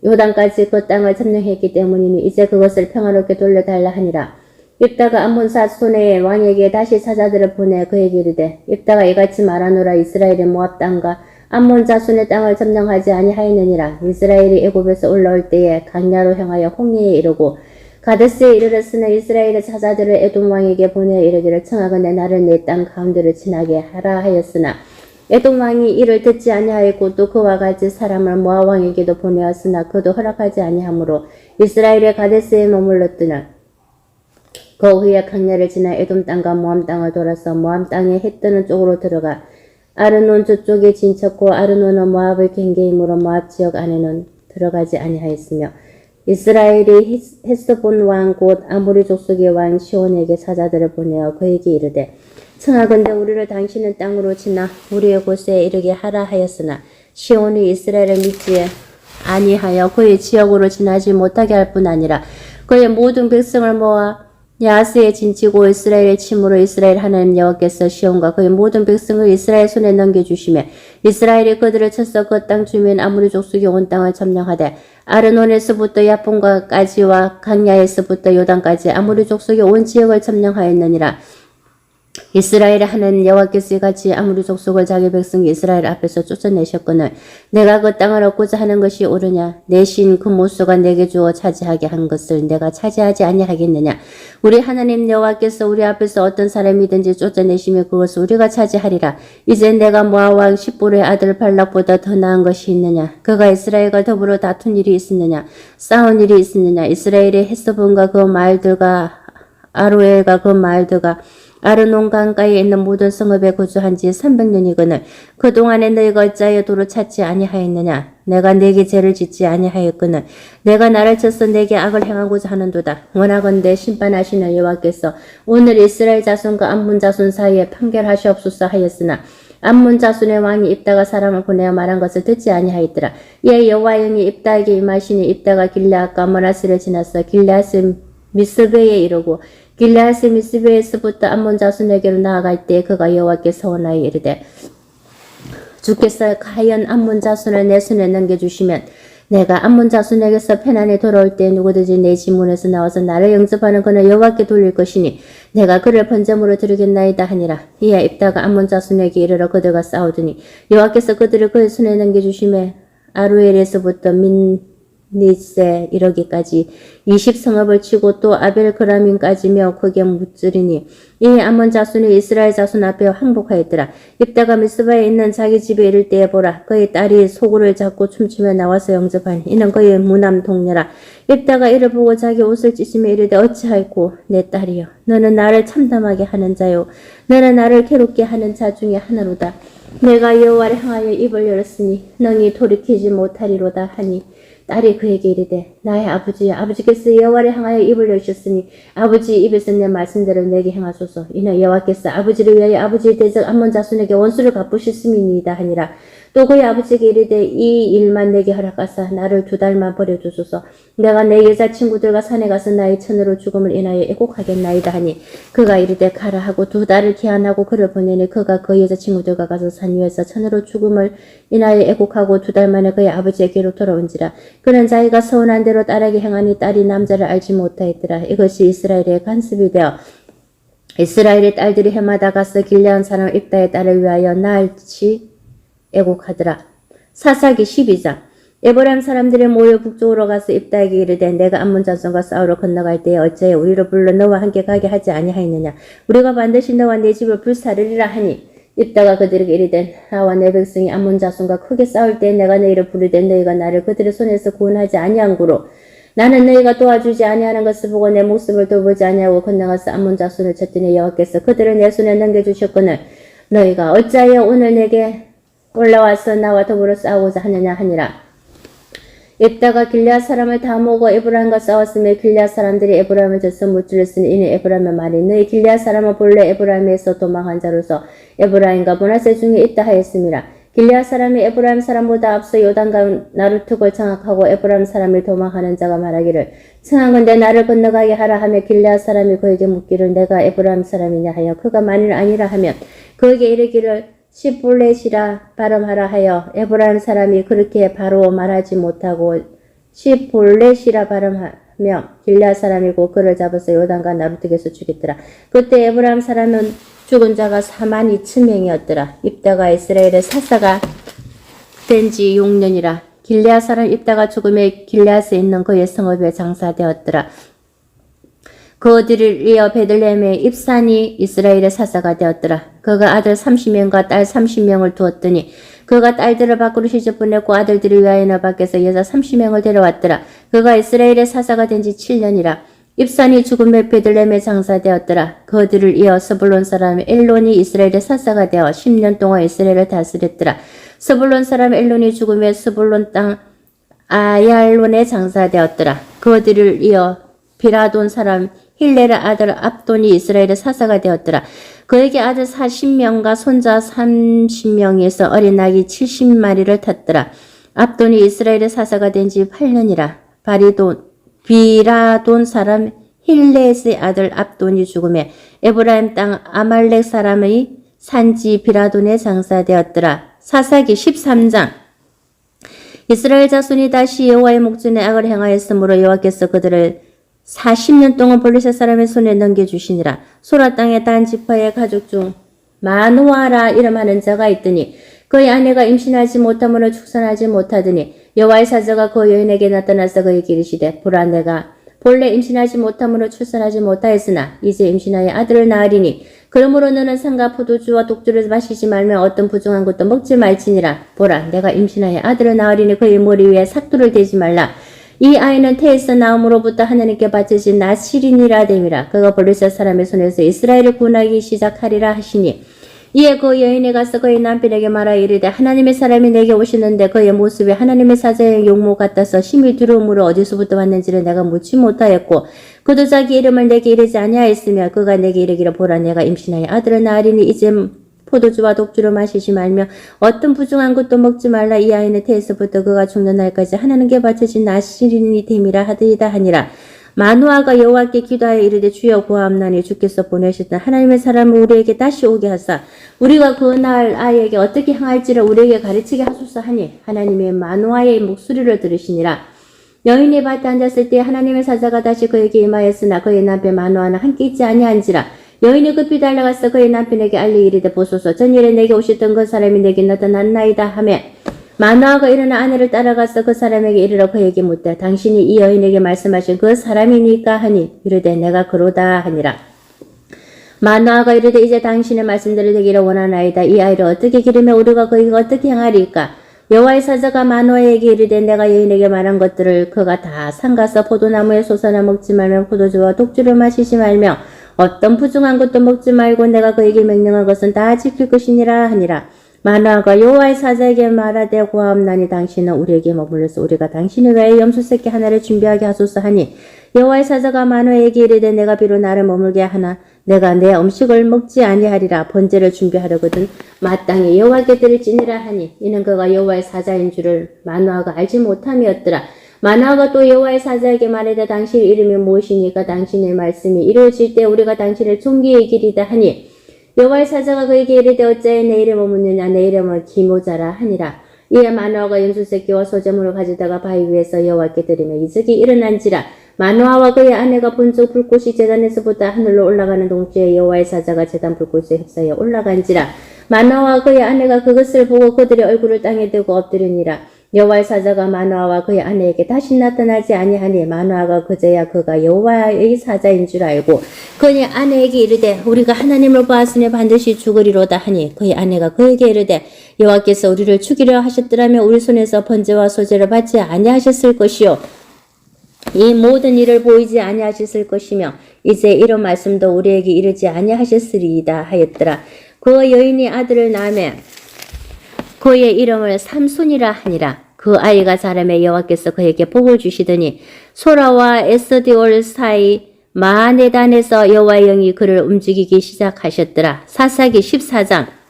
요단까지 그 땅을 점령했기 때문이니 이제 그것을 평화롭게 돌려달라 하니라. 입다가 암몬 자손의 왕에게 다시 사자들을 보내 그에게 이르되 입다가 이같이 말하노라. 이스라엘의 모압 땅과 암몬 자손의 땅을 점령하지 아니하였느니라. 이스라엘이 애굽에서 올라올 때에 강야로 향하여 홍해에 이르고 가데스에 이르렀으나 이스라엘의 사자들을 에돔 왕에게 보내 이르기를 청하건대 나를 내 땅 가운데로 지나게 하라 하였으나 에돔 왕이 이를 듣지 아니하였고 또 그와 같이 사람을 모압 왕에게도 보내었으나 그도 허락하지 아니하므로 이스라엘의 가데스에 머물렀더라. 그 후에 강야를 지나 에돔 땅과 모함 땅을 돌아서 모함 땅에 해 뜨는 쪽으로 들어가 아르논 저쪽에 진쳤고 아르논은 모압의 경계이므로 모압 지역 안에는 들어가지 아니하였으며 이스라엘이 헤스본 왕 곧 아모리 족속의 왕 시온에게 사자들을 보내어 그에게 이르되 청하건대 우리를 당신의 땅으로 지나 우리의 곳에 이르게 하라 하였으나 시온이 이스라엘을 믿지 아니하여 그의 지역으로 지나지 못하게 할 뿐 아니라 그의 모든 백성을 모아 야하스에 진치고 이스라엘의 침으로 이스라엘 하나님 여호와께서 시온과 그의 모든 백성을 이스라엘 손에 넘겨주시며 이스라엘이 그들을 쳐서 그 땅 주민 아무리 족속이 온 땅을 점령하되 아르논에서부터 야폰과까지와 강야에서부터 요단까지 아무리 족속이 온 지역을 점령하였느니라. 이스라엘의 하나님 여호와께서 이같이 아무리 족속을 자기 백성 이스라엘 앞에서 쫓아내셨거늘 내가 그 땅을 얻고자 하는 것이 옳으냐? 내 신 그 모수가 내게 주어 차지하게 한 것을 내가 차지하지 아니하겠느냐? 우리 하나님 여호와께서 우리 앞에서 어떤 사람이든지 쫓아내시며 그것을 우리가 차지하리라. 이제 내가 모압 왕 십볼의 아들 발락보다 더 나은 것이 있느냐? 그가 이스라엘과 더불어 다툰 일이 있었느냐? 싸운 일이 있었느냐? 이스라엘의 헤스본과 그 마을들과 아로엘과 그 마을들과 아르논 강가에 있는 모든 성읍에 거주한 지 300년이거늘 그동안에 너희가 어찌하여 도로 찾지 아니하였느냐? 내가 내게 죄를 짓지 아니하였거늘 내가 나를 쳐서 내게 악을 행하고자 하는도다. 원하건대 심판하시는 여호와께서 오늘 이스라엘 자손과 암몬 자손 사이에 판결하시옵소서 하였으나 암몬 자손의 왕이 입다가 사람을 보내어 말한 것을 듣지 아니하였더라. 이에 여호와 영이 입다에게 임하시니 입다가 길르앗과 머나스를 지나서 길르앗은 미스베에 이르고 길르앗이 미스베에서부터 암몬 자손에게로 나아갈 때 그가 여호와께 서원하여 이르되 주께서 과연 암몬 자손을 내 손에 넘겨주시면 내가 암몬 자손에게서 편안히 돌아올 때 누구든지 내 지문에서 나와서 나를 영접하는 그는 여호와께 돌릴 것이니 내가 그를 번제물로 드리겠나이다 하니라. 이에 입다가 암몬 자손에게 이르러 그들과 싸우더니 여호와께서 그들을 그의 손에 넘겨주시매 아루엘에서부터 민니세 이르기까지 20성읍을 치고 또 아벨그라민까지며 크게 무찌르니 이 암몬 자손이 이스라엘 자손 앞에 항복하였더라. 입다가 미스바에 있는 자기 집에 이를 때에 보라 그의 딸이 소굴을 잡고 춤추며 나와서 영접하니 이는 그의 무남 동료라. 입다가 이를 보고 자기 옷을 찢으며 이르되 어찌하였고 내 딸이여 너는 나를 참담하게 하는 자요 너는 나를 괴롭게 하는 자 중에 하나로다. 내가 여호와를 향하여 입을 열었으니 능히 돌이키지 못하리로다 하니 딸이 그에게 이르되 나의 아버지께서 여호와를 향하여 입을 여셨으니 아버지 입에서 내 말씀대로 내게 행하소서. 이는 여호와께서 아버지를 위하여 아버지의 대적 암몬 자손에게 원수를 갚으셨음이니이다 하니라. 또 그의 아버지에게 이르되 이 일만 내게 허락하사 나를 2달만 버려두소서. 내가 내 여자친구들과 산에 가서 나의 처녀로 죽음을 인하여 애곡하겠나이다 하니 그가 이르되 가라 하고 2달을 기한하고 그를 보내니 그가 그 여자친구들과 가서 산 위에서 처녀로 죽음을 인하여 애곡하고 2달 만에 그의 아버지에게로 돌아온지라. 그는 자기가 서운한 대로 딸에게 행하니 딸이 남자를 알지 못하였더라. 이것이 이스라엘의 간습이 되어 이스라엘의 딸들이 해마다 가서 길르앗 사람 입다의 딸을 위하여 나을지 애곡하더라. 사사기 12장. 에브라임 사람들이 모여 북쪽으로 가서 입다에게 이르되 내가 암몬 자손과 싸우러 건너갈 때에 어찌하여 우리를 불러 너와 함께 가게 하지 아니하였느냐. 우리가 반드시 너와 내 집을 불사르리라 하니 입다가 그들에게 이르되 나와 내 백성이 암몬 자손과 크게 싸울 때에 내가 너희를 부르되 너희가 나를 그들의 손에서 구원하지 아니한고로 나는 너희가 도와주지 아니하는 것을 보고 내 목숨을 돌보지 아니하고 건너가서 암몬 자손을 쳤더니 여호와께서 그들을 내 손에 넘겨주셨거늘 너희가 어찌하여 오늘 내게 올라와서 나와 더불어 싸우고자 하느냐 하니라. 입다가 길르앗 사람을 다 모으고 에브라임과 싸웠으며 길르앗 사람들이 에브라임을 져서 무찌르으니 이는 에브라임의 말이 너희 길르앗 사람은 본래 에브라임에서 도망한 자로서 에브라임과 므낫세 중에 있다 하였습니다. 길르앗 사람이 에브라임 사람보다 앞서 요단강 나루특을 장악하고 에브라임 사람을 도망하는 자가 말하기를 청하건대 나를 건너가게 하라 하며 길르앗 사람이 그에게 묻기를 내가 에브라임 사람이냐 하여 그가 만일 아니라 하면 그에게 이르기를 시볼렛이라 발음하라 하여 에브라임 사람이 그렇게 바로 말하지 못하고 시볼렛이라 발음하며 길르앗 사람이고 그를 잡아서 요단강 나루특에서 죽였더라. 그때 에브라임 사람은 죽은 자가 42,000명이었더라. 입다가 이스라엘의 사사가 된 지 6년이라. 길르앗 사람 입다가 죽음에 길르앗에 있는 그의 성읍에 장사되었더라. 그들을 이어 베들레헴의 입산이 이스라엘의 사사가 되었더라. 그가 아들 30명과 딸 30명을 두었더니 그가 딸들을 밖으로 시집보냈고 아들들을 위하여는 밖에서 여자 30명을 데려왔더라. 그가 이스라엘의 사사가 된 지 7년이라. 입산이 죽음에 베들레헴에 장사되었더라. 그들을 이어 스불론 사람 엘론이 이스라엘의 사사가 되어 10년 동안 이스라엘을 다스렸더라. 스불론 사람 엘론이 죽음에 스불론 땅 아얄론에 장사되었더라. 그들을 이어 비라돈 사람 힐레의 아들 압돈이 이스라엘의 사사가 되었더라. 그에게 아들 40명과 손자 30명에서 어린 낙이 70마리를 탔더라. 압돈이 이스라엘의 사사가 된 지 8년이라. 비라돈 사람 힐레의 아들 압돈이 죽음에 에브라임 땅 아말렉 사람의 산지 비라돈에 장사되었더라. 사사기 13장. 이스라엘 자손이 다시 여호와의 목전에 악을 행하였으므로 여호와께서 그들을 40년 동안 블레셋 사람의 손에 넘겨주시니라. 소라 땅의 단 지파의 가족 중 마누아라 이름하는 자가 있더니 그의 아내가 임신하지 못함으로 축산하지 못하더니 여호와의 사자가 그 여인에게 나타나서 그에게 이르시되 보라 내가 본래 임신하지 못함으로 출산하지 못하였으나 이제 임신하여 아들을 낳으리니 그러므로 너는 상가 포도주와 독주를 마시지 말며 어떤 부정한 것도 먹지 말지니라. 보라 내가 임신하여 아들을 낳으리니 그의 머리 위에 삭도를 대지 말라. 이 아이는 태에서 나옴으로부터 하나님께 바쳐진 나시린이라 됨이라. 그가 블레셋 사람의 손에서 이스라엘을 구원하기 시작하리라 하시니 이에 그 여인이 가서 그의 남편에게 말하여 이르되 하나님의 사람이 내게 오시는데 그의 모습이 하나님의 사자의 용모 같아서 심히 두려움으로 어디서부터 왔는지를 내가 묻지 못하였고 그도 자기 이름을 내게 이르지 아니하였으며 그가 내게 이르기를 보라 내가 임신하여 아들을 낳으리니 이제 포도주와 독주를 마시지 말며 어떤 부정한 것도 먹지 말라. 이 아이는 태에서부터 그가 죽는 날까지 하나님께 바쳐진 나시린이 됨이라 하더이다 하니라. 마누아가 여호와께 기도하여 이르되 주여 구하옵나니 주께서 보내셨던 하나님의 사람을 우리에게 다시 오게 하사 우리가 그날 아이에게 어떻게 행할지를 우리에게 가르치게 하소서 하니 하나님의 마누아의 목소리를 들으시니라. 여인이 밭에 앉았을 때 하나님의 사자가 다시 그에게 임하였으나 그의 남편 마누아는 함께 있지 아니한지라. 여인이 급히 달려가서 그의 남편에게 알리 이르되 보소서 전일에 내게 오셨던 그 사람이 내게 나타났나이다 하며 마누아가 일어나 아내를 따라가서 그 사람에게 이르러 그에게 묻되 당신이 이 여인에게 말씀하신 그 사람이니까 하니 이르되 내가 그로다 하니라. 마누아가 이르되 이제 당신의 말씀대로 되기를 원하나이다. 이 아이를 어떻게 기르며 우리가 그에게 어떻게 행하리까. 여호와의 사자가 마누아에게 이르되 내가 여인에게 말한 것들을 그가 다 삼가서 포도나무의 소사나 먹지 말며 포도주와 독주를 마시지 말며 어떤 부정한 것도 먹지 말고 내가 그에게 명령한 것은 다 지킬 것이니라 하니라. 마누아가 여호와의 사자에게 말하되 구하옵나니 당신은 우리에게 머물러서 우리가 당신을 위하여 염소새끼 하나를 준비하게 하소서 하니 여호와의 사자가 마누아에게 이르되 내가 비록 나를 머물게 하나 내가 내 음식을 먹지 아니하리라. 번제를 준비하려거든 마땅히 여호와께 드릴지니라 하니 이는 그가 여호와의 사자인 줄을 마누아가 알지 못함이었더라. 마누아가 또 여호와의 사자에게 말하되 당신 이름이 무엇이니까 당신의 말씀이 이루어질 때 우리가 당신을 존귀히 여기리다 하니 여호와의 사자가 그에게 이르되 어찌하여 내 이름을 묻느냐 내 이름은 기모자라 하니라. 이에 마노아가 염소새끼와 소재물을 가져다가 바위 위에서 여호와께 드리며 이적이 일어난지라. 마노아와 그의 아내가 본즉 불꽃이 제단에서부터 하늘로 올라가는 동시에 여호와의 사자가 제단 불꽃에 휩싸여 올라간지라. 마노아와 그의 아내가 그것을 보고 그들의 얼굴을 땅에 대고 엎드리니라. 여호와의 사자가 마노아와 그의 아내에게 다시 나타나지 아니하니 마노아가 그제야 그가 여호와의 사자인 줄 알고 그의 아내에게 이르되 우리가 하나님을 보았으니 반드시 죽으리로다 하니 그의 아내가 그에게 이르되 여호와께서 우리를 죽이려 하셨더라면 우리 손에서 번제와 소제를 받지 아니하셨을 것이요 이 모든 일을 보이지 아니하셨을 것이며 이제 이런 말씀도 우리에게 이르지 아니하셨으리이다 하였더라. 그 여인이 아들을 낳으며 그의 이름을 삼손이라 하니라. 그 아이가 자라매 여호와께서 그에게 복을 주시더니 소라와 에스디올 사이 마하네단에서 여호와의 영이 그를 움직이기 시작하셨더라. 사사기 14장.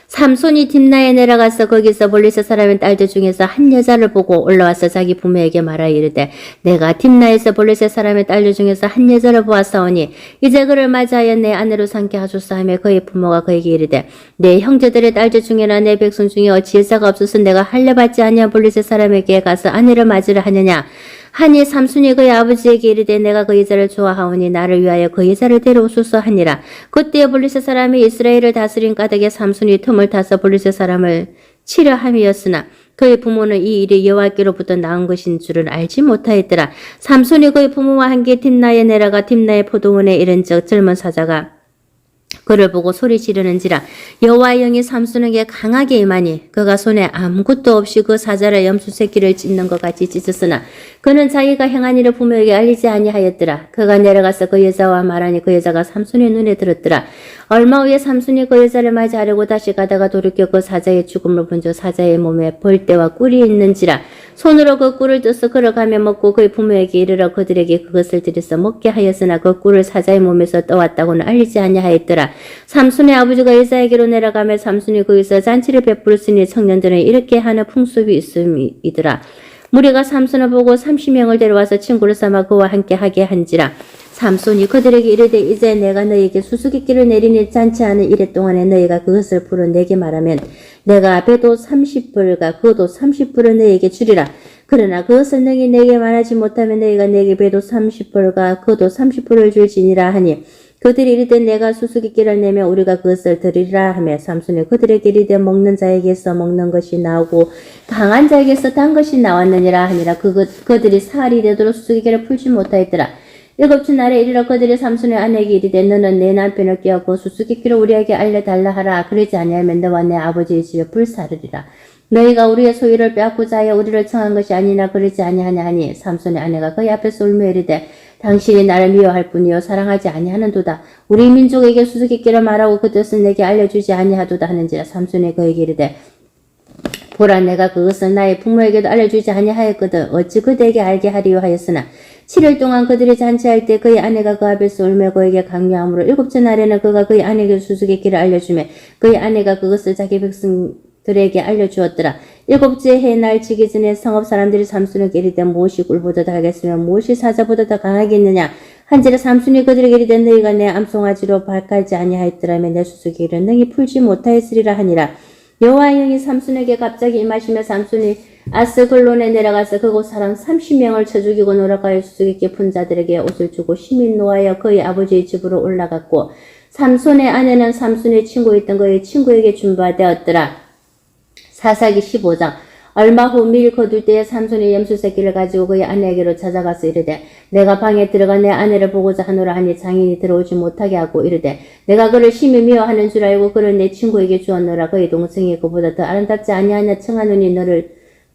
삼손이 딥나에 내려가서 거기서 블레셋 사람의 딸들 중에서 한 여자를 보고 올라와서 자기 부모에게 말하여 이르되 내가 딥나에서 블레셋 사람의 딸들 중에서 한 여자를 보았사오니 이제 그를 맞이하여 내 아내로 삼게 하소서 하며 그의 부모가 그에게 이르되 내 형제들의 딸들 중에나 내 백성 중에 어찌 여자가 없어서 내가 할례받지 아니한 블레셋 사람에게 가서 아내를 맞으려 하느냐 하니 삼손이 그의 아버지에게 이르되 내가 그 여자를 좋아하오니 나를 위하여 그 여자를 데려오소서 하니라. 그때 블레셋 사람이 이스라엘을 다스린 까닭에 삼손이 틈을 타서 블레셋 사람을 치려 함이었으나 그의 부모는 이 일이 여호와께로부터 나온 것인 줄을 알지 못하였더라. 삼손이 그의 부모와 함께 딥나에 내려가 딥나의 포도원에 이른즉 젊은 사자가 그를 보고 소리 지르는지라. 여호와의 영이 삼손에게 강하게 임하니 그가 손에 아무것도 없이 그 사자를 염소 새끼를 찢는 것 같이 찢었으나 그는 자기가 행한 일을 부모에게 알리지 아니하였더라. 그가 내려가서 그 여자와 말하니 그 여자가 삼손의 눈에 들었더라. 얼마 후에 삼손이 그 여자를 맞이하려고 다시 가다가 돌이켜 그 사자의 죽음을 본즉 사자의 몸에 벌떼와 꿀이 있는지라. 손으로 그 꿀을 떠서 걸어가며 먹고 그의 부모에게 이르러 그들에게 그것을 들여서 먹게 하였으나 그 꿀을 사자의 몸에서 떠왔다고는 알리지 아니하였더라. 삼손의 아버지가 여자에게로 내려가며 삼손이 거기서 잔치를 베풀었으니 청년들은 이렇게 하는 풍습이 있음이더라. 무리가 삼손을 보고 30명을 데려와서 친구를 삼아 그와 함께 하게 한지라. 삼손이 그들에게 이르되 이제 내가 너희에게 수수께끼를 내리니 잔치하는 이래 동안에 너희가 그것을 풀어 내게 말하면 내가 배도 30불과 그도 30불을 너희에게 주리라. 그러나 그것을 너희 내게 말하지 못하면 너희가 내게 배도 30불과 그도 30불을 줄지니라 하니 그들이 이르되 내가 수수께끼를 내면 우리가 그것을 드리리라 하며 삼손이 그들에게 이르되 먹는 자에게서 먹는 것이 나오고 강한 자에게서 단 것이 나왔느니라 하니라. 그들이 사흘이 되도록 수수께끼를 풀지 못하였더라. 일곱째 날에 이르러 그들이 삼손의 아내에게 이르되 너는 내 남편을 깨우고 수수께끼를 우리에게 알려달라 하라. 그러지 아니하면 너와 내 아버지의 집에 불사르리라. 너희가 우리의 소유를 빼앗고자 하여 우리를 청한 것이 아니나 그러지 아니하냐 하니 삼손의 아내가 그의 앞에서 울며 이르되 당신이 나를 미워할 뿐이요 사랑하지 아니하는도다. 우리 민족에게 수수께끼를 말하고 그 뜻을 내게 알려주지 아니하도다 하는지라. 삼손이 그에게 이르되 보라 내가 그것을 나의 부모에게도 알려주지 아니하였거든 어찌 그대에게 알게 하리요 하였으나 7일 동안 그들이 잔치할 때 그의 아내가 그 앞에서 울며 그에게 강요하므로 일곱째 날에는 그가 그의 아내에게 수수께끼를 알려주며 그의 아내가 그것을 자기 백성들에게 알려주었더라. 일곱째 해 날 지기 전에 성읍 사람들이 삼손에게 이르되 무엇이 꿀보다 달겠으며 무엇이 사자보다 더 강하겠느냐 한지라. 삼손이 그들에게 이르되 너희가 내 암송아지로 발깔지 아니하였더라면 내 수수께끼를 너희 풀지 못하였으리라 하니라. 여호와의 영이 삼손에게 갑자기 임하시며 삼손이 아스글론에 내려가서 그곳 사람 30명을 쳐 죽이고 노력하여 수수께끼 푼 자들에게 옷을 주고 심히 노하여 그의 아버지의 집으로 올라갔고 삼손의 아내는 삼손의 친구였던 그의 친구에게 준바되었더라. 사사기 15장. 얼마 후 밀 거둘 때에 삼손이 염소 새끼를 가지고 그의 아내에게로 찾아가서 이르되 내가 방에 들어가 내 아내를 보고자 하노라 하니 장인이 들어오지 못하게 하고 이르되 내가 그를 심히 미워하는 줄 알고 그를 내 친구에게 주었노라. 그의 동생이 그보다 더 아름답지 아니하냐 청하노니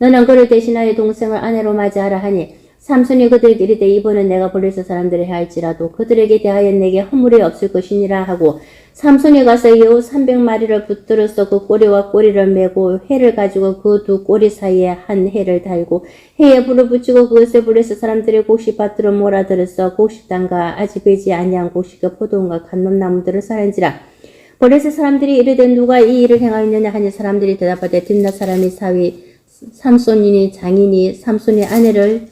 너는 그를 대신하여 동생을 아내로 맞이하라 하니 삼손이 그들에게 이르되 이번은 내가 블레셋 사람들을 해할지라도 그들에게 대하여 내게 허물이 없을 것이니라 하고 삼손이 가서 여우 300마리를 붙들어서 그 꼬리와 꼬리를 메고 해를 가지고 그 두 꼬리 사이에 한 해를 달고 해에 불을 붙이고 그것을 블레셋 사람들의 곡식밭으로 몰아들어서 곡식단과 아직 베지 아니한 곡식의 포도원과 감람나무들을 사는지라. 블레셋 사람들이 이르되 누가 이 일을 행하였느냐 하니 사람들이 대답하되 딥나 사람이 사위 삼손이니 장인이 삼손의 아내를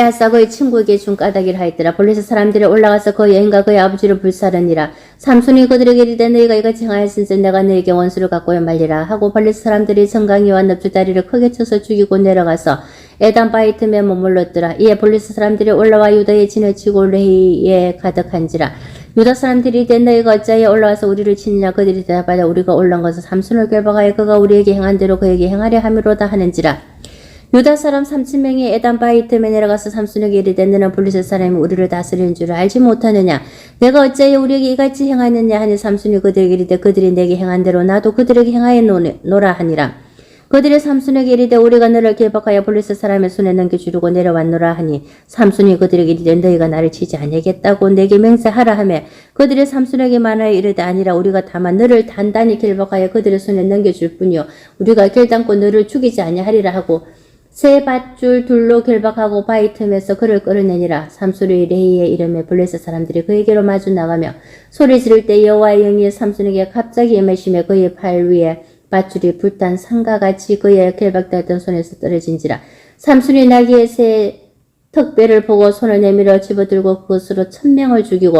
빼앗아 그의 친구에게 준 까닭이라 하였더라. 블레셋 사람들이 올라가서 그 여인과 그의 아버지를 불살르니라. 삼손이 그들에게 이르되 너희가 이같이 행하였은즉 내가 너희에게 원수를 갖고야 말리라 하고 블레셋 사람들이 정강이와 넙주다리를 크게 쳐서 죽이고 내려가서 에단 바위 틈에 머물렀더라. 이에 블레셋 사람들이 올라와 유다에 진을 치고 레히에 가득한지라. 유다 사람들이 된 너희가 어찌하여 올라와서 우리를 치느냐. 그들이 대답하되 우리가 올라온 것은 삼손을 결박하여 그가 우리에게 행한 대로 그에게 행하려 함이로다 하는지라. 유다 사람 3000명이 에단 바위 틈에 내려가서 삼손에게 이르되 너는 블레셋 사람이 우리를 다스리는 줄을 알지 못하느냐. 내가 어찌하여 우리에게 이같이 행하느냐 하니 삼손이 그들에게 이르되 그들이 내게 행한 대로 나도 그들에게 행하여 노라 하니라. 그들이 삼손에게 이르되 우리가 너를 결박하여 블레셋 사람의 손에 넘겨주려고 내려왔노라 하니 삼손이 그들에게 이르되 너희가 나를 치지 아니하겠다고 내게 맹세하라 하며 그들이 삼손에게 말하여 이르되 아니라 우리가 다만 너를 단단히 결박하여 그들의 손에 넘겨줄 뿐이요 우리가 결단코 너를 죽이지 아니하리라 하고 세 밧줄 둘로 결박하고 바위 틈에서 그를 끌어내니라. 삼손이 레히의 이름에 블레셋 사람들이 그에게로 마주 나가며 소리 지를 때 여호와의 영이 삼손에게 갑자기 임하시며 그의 팔 위에 밧줄이 불탄 상과 같이 그의 결박되었던 손에서 떨어진지라. 삼손이 나귀의 새 턱뼈를 보고 손을 내밀어 집어들고 그것으로 1000명을 죽이고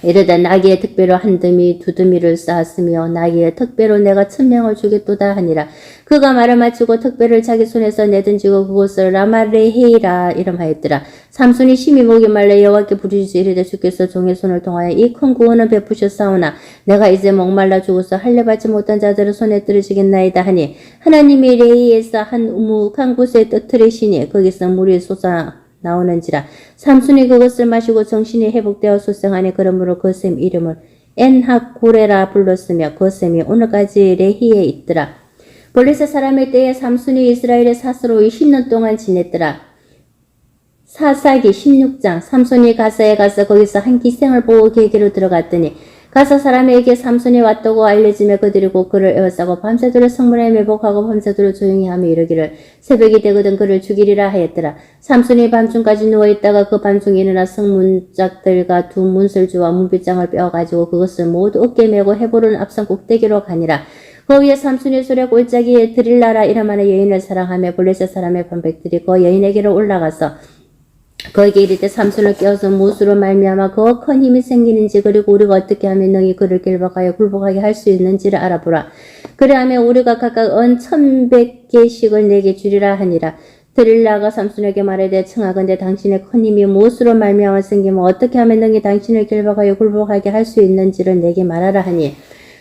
이르되 나귀의 턱뼈로 한 더미 두 더미를 쌓았으며 나귀의 턱뼈로 내가 1000명을 죽였도다 하니라. 그가 말을 마치고 턱뼈를 자기 손에서 내던지고 그곳을 라마레헤이라 이름하였더라. 삼손이 심히 목이 말라 여호와께 부르짖어 이르되 주께서 종의 손을 통하여 이 큰 구원을 베푸셨사오나 내가 이제 목말라 죽어서 할례받지 못한 자들의 손에 떨어지겠나이다 하니 하나님이 레히에서 한 우묵한 곳에 떠뜨리시니 거기서 물이 솟아 나오는지라. 삼손이 그것을 마시고 정신이 회복되어 소생하니 그러므로 그 샘 이름을 엔하고레라 불렀으며 그 샘이 오늘까지 레히에 있더라. 블레셋 사람의 때에 삼손이 이스라엘의 사수로 20년 동안 지냈더라. 사사기 16장. 삼손이 가사에 가서 거기서 한 기생을 보고 계게로 들어갔더니 가사 사람에게 삼손이 왔다고 알려지며 그들이 곧 그를 에워싸고 밤새도록 성문에 매복하고 밤새도록 조용히 하며 이르기를 새벽이 되거든 그를 죽이리라 하였더라. 삼손이 밤중까지 누워있다가 그 밤중에 일어나 성문짝들과 두 문설주와 문빗장을 빼어가지고 그것을 모두 어깨에 메고 헤보른 앞산 꼭대기로 가니라. 거기에 삼손이 소래 골짜기에 드릴라라 이름하는 여인을 사랑하며 블레셋 사람의 반백들이 그 여인에게로 올라가서 거기에 이르되 삼손을 깨워서 무엇으로 말미암아 그 큰 힘이 생기는지 그리고 우리가 어떻게 하면 너희 그를 결박하여 굴복하게 할 수 있는지를 알아보라. 그래하면 우리가 각각 은 1100개씩을 내게 주리라 하니라. 드릴라가 삼손에게 말하되 청하건대 당신의 큰 힘이 무엇으로 말미암아 생기면 어떻게 하면 너희 당신을 결박하여 굴복하게 할 수 있는지를 내게 말하라 하니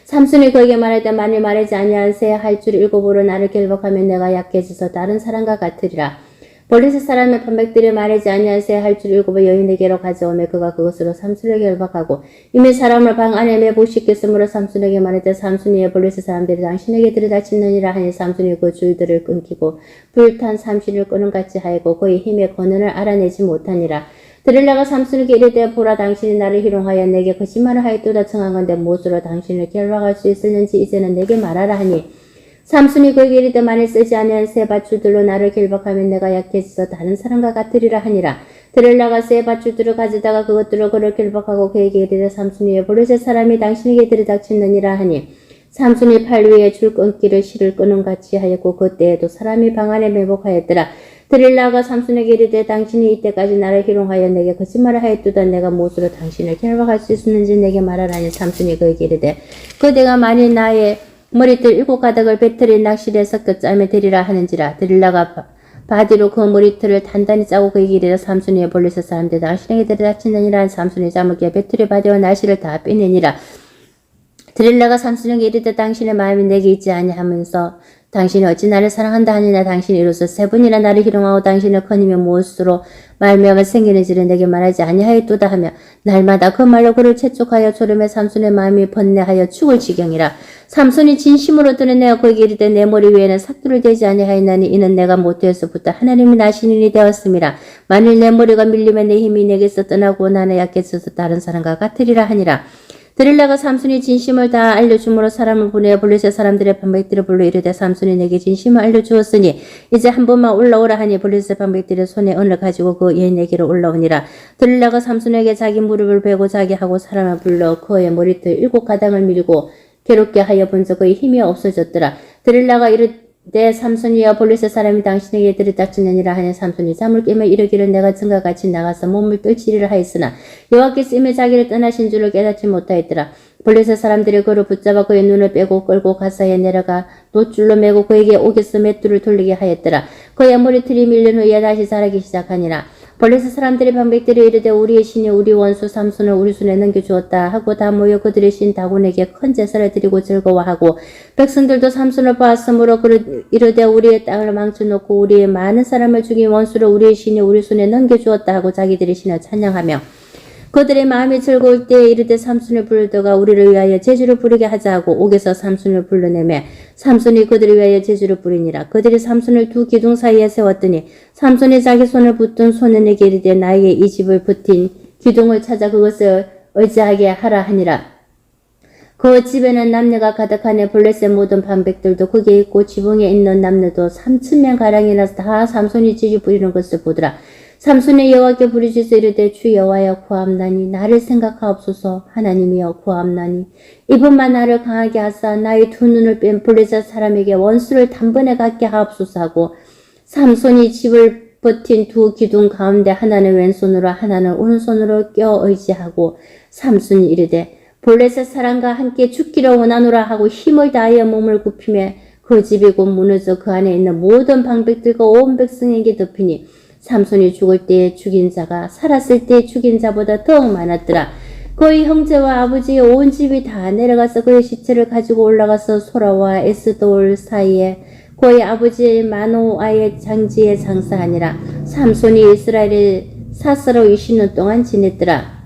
삼손이 그에게 말하되 만일 말하지 아니하세 할 줄 일곱으로 나를 결박하면 내가 약해져서 다른 사람과 같으리라. 블레셋 사람의 반백들이 말하지 아니하세 할 줄 일곱의 여인에게로 가져오며 그가 그것으로 삼손을 결박하고 이미 사람을 방 안에 매복시켰으므로 삼손에게 말하되 삼손이 블레셋 사람들이 당신에게 들이닥치느니라 하니 삼손이 그 줄들을 끊기고 불탄 삼신을 끄는같이 하였고 그의 힘의 권한을 알아내지 못하니라. 드릴라가 삼손에게 이르되 보라 당신이 나를 희롱하여 내게 거짓말을 하였도다 청하건대 무엇으로 당신을 결박할 수 있었는지 이제는 내게 말하라 하니 삼손이 그에게 이르되 만일 쓰지 아니한 세 밧줄들로 나를 결박하면 내가 약해져서 다른 사람과 같으리라 하니라. 드릴라가 세 밧줄들을 가져다가 그것들로 그를 결박하고 그에게 이르되 삼손이 블레셋 사람이 당신에게 들이닥치느니라 하니 삼손이 팔 위에 줄 끊기를 실을 끄는같이 하였고 그때에도 사람이 방 안에 매복하였더라. 드릴라가 삼손에게 이르되 당신이 이때까지 나를 희롱하여 내게 거짓말을 하였도다 내가 무엇으로 당신을 결박할 수 있었는지 내게 말하라니 삼손이 그에게 이르되 그대가 만일 나의 머리털 7가닥을 배틀에 낚시에 섞어 짜면 되리라 하는지라. 드릴라가 바디로 그 머리털을 단단히 짜고 그에게 이르되 삼손이 블레셋 사람들 당신에게 들이닥치느니라. 삼손이 잠을깨 배틀의 바디와 날씨를 다 빼내니라. 드릴라가 삼손에게 이르되 당신의 마음이 내게 있지 아니하면서 당신이 어찌 나를 사랑한다 하느냐. 당신이 이로써 3번이나 나를 희롱하고 당신의 큰 힘이 무엇으로 말미암아 생기는지를 내게 말하지 아니하였도다 하며 날마다 그 말로 그를 채촉하여 졸음에 삼손의 마음이 번뇌하여 죽을 지경이라. 삼손이 진심으로 드러내어 그에게 이르되 내 머리 위에는 삭두를 대지 아니하였나니 이는 내가 모태에서부터 하나님이 나신 일이 되었음이라. 만일 내 머리가 밀리면 내 힘이 내게서 떠나고 나는 약해져서 다른 사람과 같으리라 하니라. 드릴라가 삼손이 진심을 다 알려줌으로 사람을 보내어 블레셋 사람들의 반백들을 불러 이르되 삼손이 내게 진심을 알려주었으니 이제 한 번만 올라오라 하니 블레셋 반백들의 손에 은을 가지고 그 여인에게로 올라오니라. 드릴라가 삼손에게 자기 무릎을 베고 자기 하고 사람을 불러 그의 머리털 7가닥을 밀고 괴롭게 하여 본적 그의 힘이 없어졌더라. 드릴라가 내 삼손이여 블레셋 사람이 당신에게 들이닥치느니라 하니 삼손이 잠을 깨며 이르기를 내가 증과 같이 나가서 몸을 떨치리라 하였으나 여호와께서 이미 자기를 떠나신 줄을 깨닫지 못하였더라. 블레셋 사람들이 그를 붙잡아 그의 눈을 빼고 끌고 가사에 내려가 놋줄로 매고 그에게 옥에서 맷돌을 돌리게 하였더라. 그의 머리털이 밀린 후에 다시 자라기 시작하니라. 블레셋 사람들이 방백들이 이르되 우리의 신이 우리 원수 삼손을 우리 손에 넘겨주었다 하고 다 모여 그들의 신 다곤에게 큰 제사를 드리고 즐거워하고 백성들도 삼손을 보았으므로 이르되 우리의 땅을 망쳐놓고 우리의 많은 사람을 죽인 원수를 우리의 신이 우리 손에 넘겨주었다 하고 자기들의 신을 찬양하며 그들의 마음이 즐거울 때에 이르되 삼손을 부르다가 우리를 위하여 제주를 부르게 하자 하고 옥에서 삼손을 불러내매 삼손이 그들을 위하여 제주를 부리니라. 그들이 삼손을 두 기둥 사이에 세웠더니 삼손이 자기 손을 붙든 소년에게 이르되 나에게 이 집을 붙인 기둥을 찾아 그것을 의지하게 하라 하니라. 그 집에는 남녀가 가득하네. 블레셋 모든 방백들도 거기에 있고 지붕에 있는 남녀도 3,000명 가량이나 다 삼손이 지지 부리는 것을 보더라. 삼손이 여호와께 부르짖어 이르되 주 여호와여 구하옵나니 나를 생각하옵소서. 하나님이여 구하옵나니 이분만 나를 강하게 하사 나의 두 눈을 뺀 블레셋 사람에게 원수를 단번에 갖게 하옵소서 하고 삼손이 집을 버틴 두 기둥 가운데 하나는 왼손으로 하나는 오른손으로 껴 의지하고 삼손이 이르되 블레셋 사람과 함께 죽기를 원하노라 하고 힘을 다하여 몸을 굽히며 그 집이 곧 무너져 그 안에 있는 모든 방백들과 온 백성에게 덮이니 삼손이 죽을 때에 죽인 자가 살았을 때에 죽인 자보다 더욱 많았더라. 그의 형제와 아버지의 온 집이 다 내려가서 그의 시체를 가지고 올라가서 소라와 에스돌 사이에 그의 아버지의 마노아의 장지에 장사하니라. 삼손이 이스라엘의 사사로 20년 동안 지냈더라.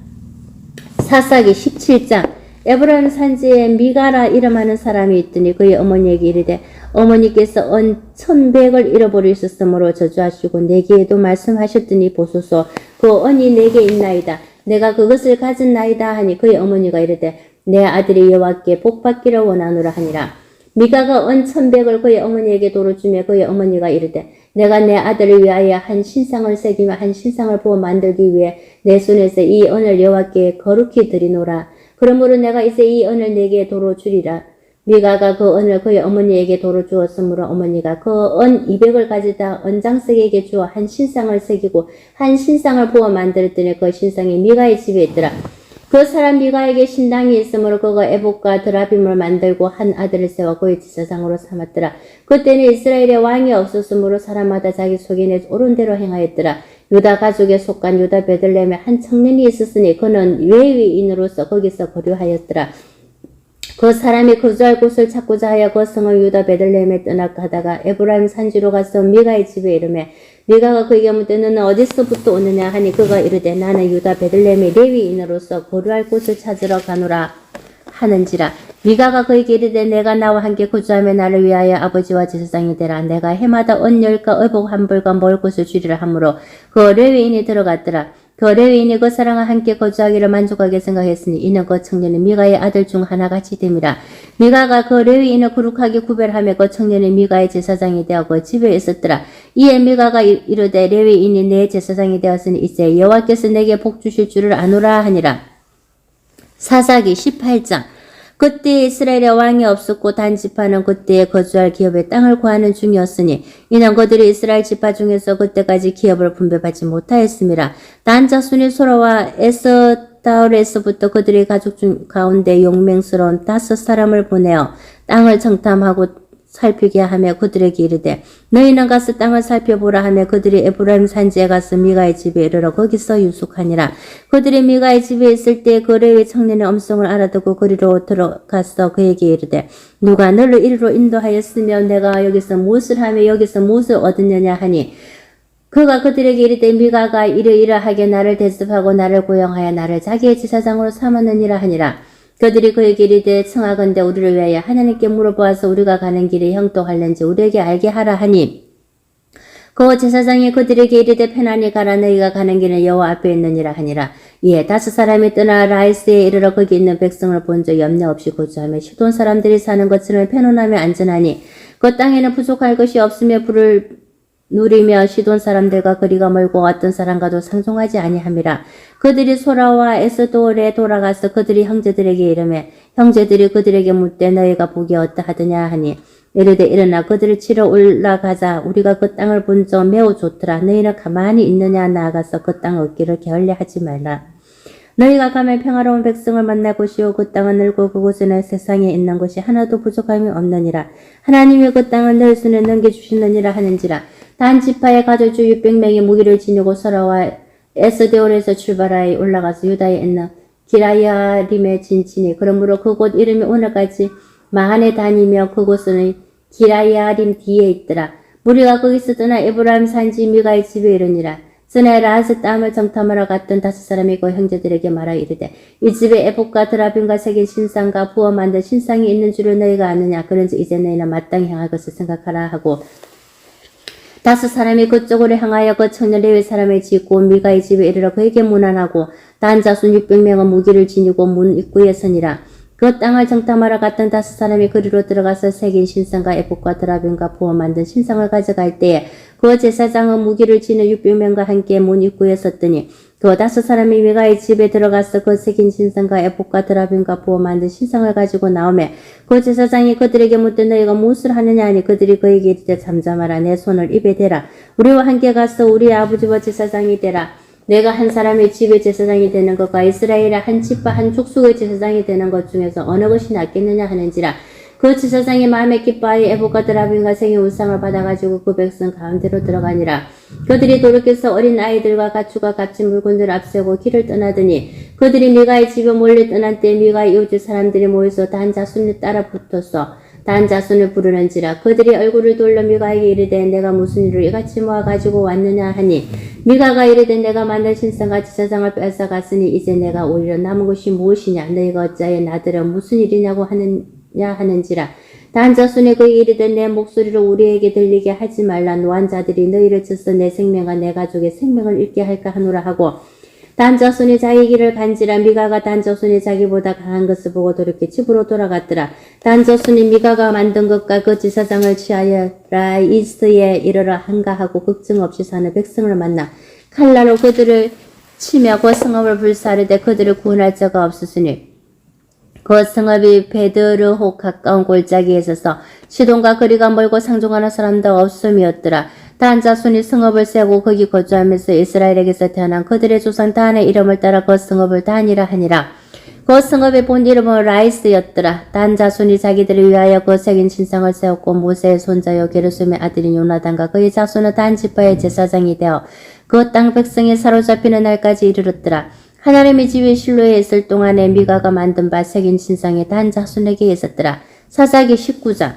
사사기 17장. 에브라임 산지에 미가라 이름하는 사람이 있더니 그의 어머니에게 이르되 어머니께서 은 1,100을 잃어버리셨으므로 저주하시고 내게에도 말씀하셨더니 보소서 그 은이 내게 있나이다. 내가 그것을 가졌나이다 하니 그의 어머니가 이르되 내 아들이 여호와께 복받기를 원하노라 하니라. 미가가 은 1,100을 그의 어머니에게 도로 주며 그의 어머니가 이르되 내가 내 아들을 위하여 한 신상을 새기며 한 신상을 부어 만들기 위해 내 손에서 이 은을 여호와께 거룩히 드리노라. 그러므로 내가 이제 이 은을 내게 도로 주리라. 미가가 그 은을 그의 어머니에게 도로 주었으므로 어머니가 그 은 200을 가져다 은장색에게 주어 한 신상을 새기고 한 신상을 부어 만들었더니 그 신상이 미가의 집에 있더라. 그 사람 미가에게 신당이 있으므로 그가 에봇과 드라빔을 만들고 한 아들을 세워 그의 제사장으로 삼았더라. 그때는 이스라엘에 왕이 없었으므로 사람마다 자기 속에 옳은 대로 행하였더라. 유다 가족에 속한 유다 베들레헴에 한 청년이 있었으니 그는 레위인으로서 거기서 거류하였더라. 그 사람이 거주할 곳을 찾고자 하여 그 성을 유다 베들레헴에 떠나가다가 에브라임 산지로 가서 미가의 집에 이르매 미가가 그에게 묻되 너는 어디서부터 오느냐 하니 그가 이르되 나는 유다 베들레헴의 레위인으로서 거류할 곳을 찾으러 가노라 하는지라. 미가가 그에게 이르되 내가 나와 함께 거주하며 나를 위하여 아버지와 제사장이 되라. 내가 해마다 은 10가 의복 한 벌과 먹을 것을 주리라 하므로 그 레위인이 들어갔더라. 그 레위인이 그 사람과 함께 거주하기를 만족하게 생각했으니 이는 그 청년은 미가의 아들 중 하나같이 됨이라. 미가가 그 레위인을 거룩하게 구별하며 그 청년이 미가의 제사장이 되어 그 집에 있었더라. 이에 미가가 이르되 레위인이 내 제사장이 되었으니 이제 여호와께서 내게 복 주실 줄을 아노라 하니라. 사사기 18장. 그때 이스라엘에 왕이 없었고 단 지파는 그때에 거주할 기업의 땅을 구하는 중이었으니 이는 그들이 이스라엘 지파 중에서 그때까지 기업을 분배받지 못하였음이라. 단 자손이 소라와 에스다올에서부터 그들의 가족 중 가운데 용맹스러운 5사람을 보내어 땅을 정탐하고 살피게 하며 그들에게 이르되 너희는 가서 땅을 살펴보라 하며 그들이 에브라임 산지에 가서 미가의 집에 이르러 거기서 유숙하니라. 그들이 미가의 집에 있을 때 그 레위 청년의 음성을 알아듣고 그리로 들어가서 그에게 이르되 누가 너를 이리로 인도하였으며 내가 여기서 무엇을 하며 여기서 무엇을 얻었느냐 하니 그가 그들에게 이르되 미가가 이러이러하게 나를 대접하고 나를 고용하여 나를 자기의 제사장으로 삼았느니라 하니라. 그들이 그에게 이르되 청하건대 우리를 위하여 하나님께 물어보아서 우리가 가는 길이 형통할는지 우리에게 알게 하라 하니 그 제사장이 그들에게 이르되 편안히 가라. 너희가 가는 길은 여호와 앞에 있느니라 하니라. 이에 5사람이 떠나 라이스에 이르러 거기 있는 백성을 본즉 염려 없이 거주하며 시돈 사람들이 사는 것처럼 편안하며 안전하니 그 땅에는 부족할 것이 없으며 불을 누리며 시돈 사람들과 거리가 멀고 어떤 사람과도 상종하지 아니함이라. 그들이 소라와 에스돌에 돌아가서 그들이 형제들에게 이르매 형제들이 그들에게 묻되 너희가 보기 어떠하느냐 하니 이르되 일어나 그들을 치러 올라가자. 우리가 그 땅을 본 적 매우 좋더라. 너희는 가만히 있느냐. 나아가서 그 땅 얻기를 게을리하지 말라. 너희가 가면 평화로운 백성을 만날 것이요 그 땅은 넓고 그곳에는 세상에 있는 것이 하나도 부족함이 없느니라. 하나님이 그 땅을 너희 손에 넘겨주시느니라 하는지라. 단 지파의 가족주 600명이 무기를 지니고 서라와 에스데올에서 출발하여 올라가서 유다에 있는 기라야림에 진치니 그러므로 그곳 이름이 오늘까지 마한에 다니며 그곳은 기라야림 뒤에 있더라. 무리가 거기서 떠나 에브라임 산지 미가의 집에 이르니라. 전에 라하스 땀을 정탐하러 갔던 5사람이 그 형제들에게 말하 이르되 이 집에 에봇과 드라빔과 새긴 신상과 부어 만든 신상이 있는 줄을 너희가 아느냐. 그런지 이제 너희는 마땅히 향할 것을 생각하라 하고 5사람이 그쪽으로 향하여 그 청년 레위 사람을 짓고 미가의 집에 이르러 그에게 문안하고 단 자손 600명은 무기를 지니고 문 입구에 서니라. 그 땅을 정탐하러 갔던 5사람이 그리로 들어가서 새긴 신상과 에봇과 드라빔과 부어 만든 신상을 가져갈 때에 그 제사장은 무기를 지는 600명과 함께 문 입구에 섰더니 그 5사람이 미가의 집에 들어가서 그 새긴 신상과 에봇과 드라빔과 부어 만든 신상을 가지고 나오매 그 제사장이 그들에게 묻되 너희가 무엇을 하느냐 하니 그들이 그에게 이르되 잠잠하라. 내 손을 입에 대라. 우리와 함께 가서 우리 아버지와 제사장이 되라. 내가 한 사람의 집의 제사장이 되는 것과 이스라엘의 한 집과 한 족속의 제사장이 되는 것 중에서 어느 것이 낫겠느냐 하는지라. 그 제사장이 마음에 기뻐하여 에봇과 드라빔과 생의 우상을 받아가지고 그 백성 가운데로 들어가니라. 그들이 돌이켜서 어린 아이들과 가축과 값진 물건들을 앞세우고 길을 떠나더니 그들이 미가의 집에 몰려 떠난 때 미가의 이웃 사람들이 모여서 단 자손을 따라 붙어서 단 자손을 부르는지라. 그들이 얼굴을 돌려 미가에게 이르되 내가 무슨 일을 이같이 모아가지고 왔느냐 하니 미가가 이르되 내가 만든 신상과 제사장을 뺏어갔으니 이제 내가 오히려 남은 것이 무엇이냐. 너희가 어찌하여 나더러 무슨 일이냐고 하는지라. 단 자손이 그에게 이르되 내 목소리를 우리에게 들리게 하지 말라. 노한 자들이 너희를 쳐서 내 생명과 내 가족의 생명을 잃게 할까 하노라 하고 단 자손이 자기 길을 간지라. 미가가 단 자손이 자기보다 강한 것을 보고 돌이켜 집으로 돌아갔더라. 단 자손이 미가가 만든 것과 그 제사장을 취하여 라이스에 이르러 한가하고 걱정 없이 사는 백성을 만나 칼날로 그들을 치며 그 성읍을 불사르되 그들을 구원할 자가 없으시니 그 성읍이 베드르호 가까운 골짜기에 있어서 시돈과 거리가 멀고 상종하는 사람도 없음이었더라. 단 자손이 성읍을 세우고 거기 거주하면서 이스라엘에게서 태어난 그들의 조상 단의 이름을 따라 그 성읍을 단이라 하니라. 그 성읍의 본 이름은 라이스였더라. 단 자손이 자기들을 위하여 그 새긴 신상을 세웠고 모세의 손자여 게르솜의 아들인 요나단과 그의 자손은 단 지파의 제사장이 되어 그 땅 백성이 사로잡히는 날까지 이르렀더라. 하나님의 집이 실로에 있을 동안에 미가가 만든 바 새긴 신상이 단 자손에게 있었더라. 사사기 19장.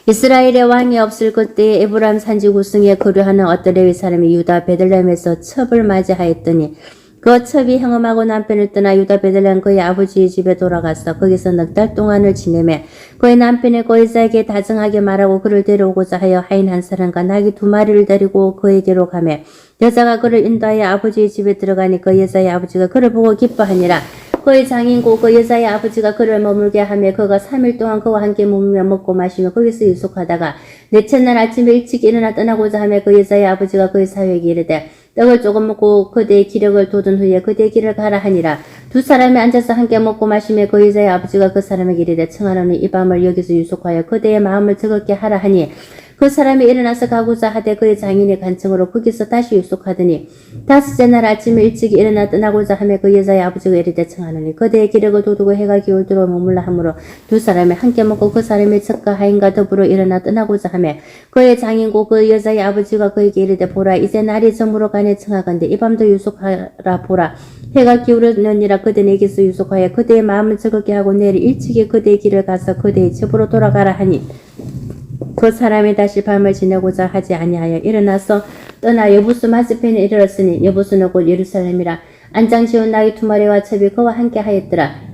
이스라엘의 왕이 없을 그때에 에브라임 산지 구승에 거류하는 어떤 레위 사람이 유다 베들레헴에서 첩을 맞이하였더니 그 첩이 형음하고 남편을 떠나 유다 베들레헴 그의 아버지의 집에 돌아가서 거기서 넉 달 동안을 지내매 그의 남편이 그 여자에게 다정하게 말하고 그를 데려오고자 하여 하인 한 사람과 나귀 2마리를 데리고 그에게로 가매 여자가 그를 인도하여 아버지의 집에 들어가니 그 여자의 아버지가 그를 보고 기뻐하니라. 그의 장인고 그 여자의 아버지가 그를 머물게 하며 그가 3일 동안 그와 함께 머물며 먹고 마시며 거기서 유숙하다가 넷째 날 아침에 일찍 일어나 떠나고자 하며 그 여자의 아버지가 그의 사위에게 이르되 떡을 조금 먹고 그대의 기력을 돋은 후에 그대의 길을 가라 하니라. 2사람이 앉아서 함께 먹고 마시며 그 여자의 아버지가 그 사람에게 이르되 청하노니 이 밤을 여기서 유숙하여 그대의 마음을 즐겁게 하라 하니 그 사람이 일어나서 가고자 하되 그의 장인의 간청으로 거기서 다시 유숙하더니 5째 날 아침에 일찍 일어나 떠나고자 하며 그 여자의 아버지가 이르되 청하노니 그대의 기력을 돋우고 해가 기울도록 머물라 하므로 2사람이 함께 먹고 그 사람의 첩과 하인과 더불어 일어나 떠나고자 하며 그의 장인고 그 여자의 아버지가 그에게 이르되 보라 이제 날이 저물어 가네 청하건대 이 밤도 유숙하라 보라 해가 기울었느니라. 그대 내게서 유숙하여 그대의 마음을 즐겁게 하고 내일 일찍이 그대의 길을 가서 그대의 집으로 돌아가라 하니 그 사람이 다시 밤을 지내고자 하지 아니하여 일어나서 떠나 여부수 마스펜에 이르렀으니 여부수는 곧 예루살렘이라. 안장 지은 나귀 2마리와 첩이 그와 함께 하였더라.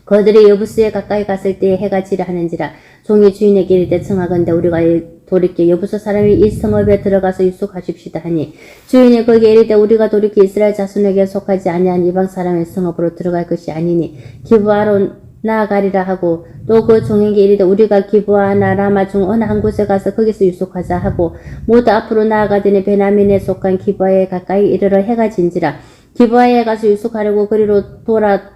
그들이 여부수에 가까이 갔을 때에 해가 지려 하는지라. 종이 주인에게 이르되 청하건대 우리가 돌이켜 여부수 사람이 이 성읍에 들어가서 유숙하십시다 하니 주인이 거기에 이르되 우리가 돌이켜 이스라엘 자손에게 속하지 아니한 이방 사람의 성읍으로 들어갈 것이 아니니 기브아로 나아가리라 하고 또 그 종에게 이르되 우리가 기브아나 라마 중 어느 한 곳에 가서 거기서 유숙하자 하고 모두 앞으로 나아가더니 베냐민에 속한 기브아에 가까이 이르러 해가 진지라. 기브아에 가서 유숙하려고 그리로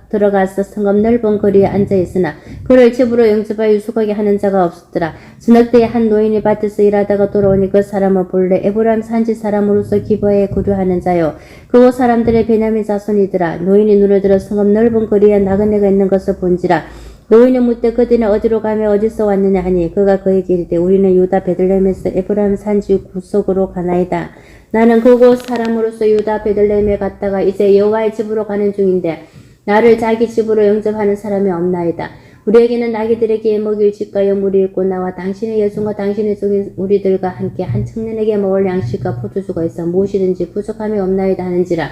들어가서 성읍 넓은 거리에 앉아 있으나 그를 집으로 영접하여 유숙하게 하는 자가 없었더라. 저녁 때에 한 노인이 밭에서 일하다가 돌아오니 그 사람을 본래 에브라임 산지 사람으로서 기브아에 거류하는 자요. 그곳 사람들의 베냐민 자손이더라. 노인이 눈을 들어 성읍 넓은 거리에 나그네가 있는 것을 본지라. 노인은 묻되 그들은 어디로 가며 어디서 왔느냐 하니 그가 그에게 이르되 우리는 유다 베들레헴에서 에브라임 산지 구석으로 가나이다. 나는 그곳 사람으로서 유다 베들레헴에 갔다가 이제 여호와의 집으로 가는 중인데 나를 자기 집으로 영접하는 사람이 없나이다. 우리에게는 나귀들에게 먹일 집과 여물이 있고 나와 당신의 여종과 당신의 종인 우리들과 함께 한 청년에게 먹을 양식과 포도주가 있어 무엇이든지 부족함이 없나이다 하는지라.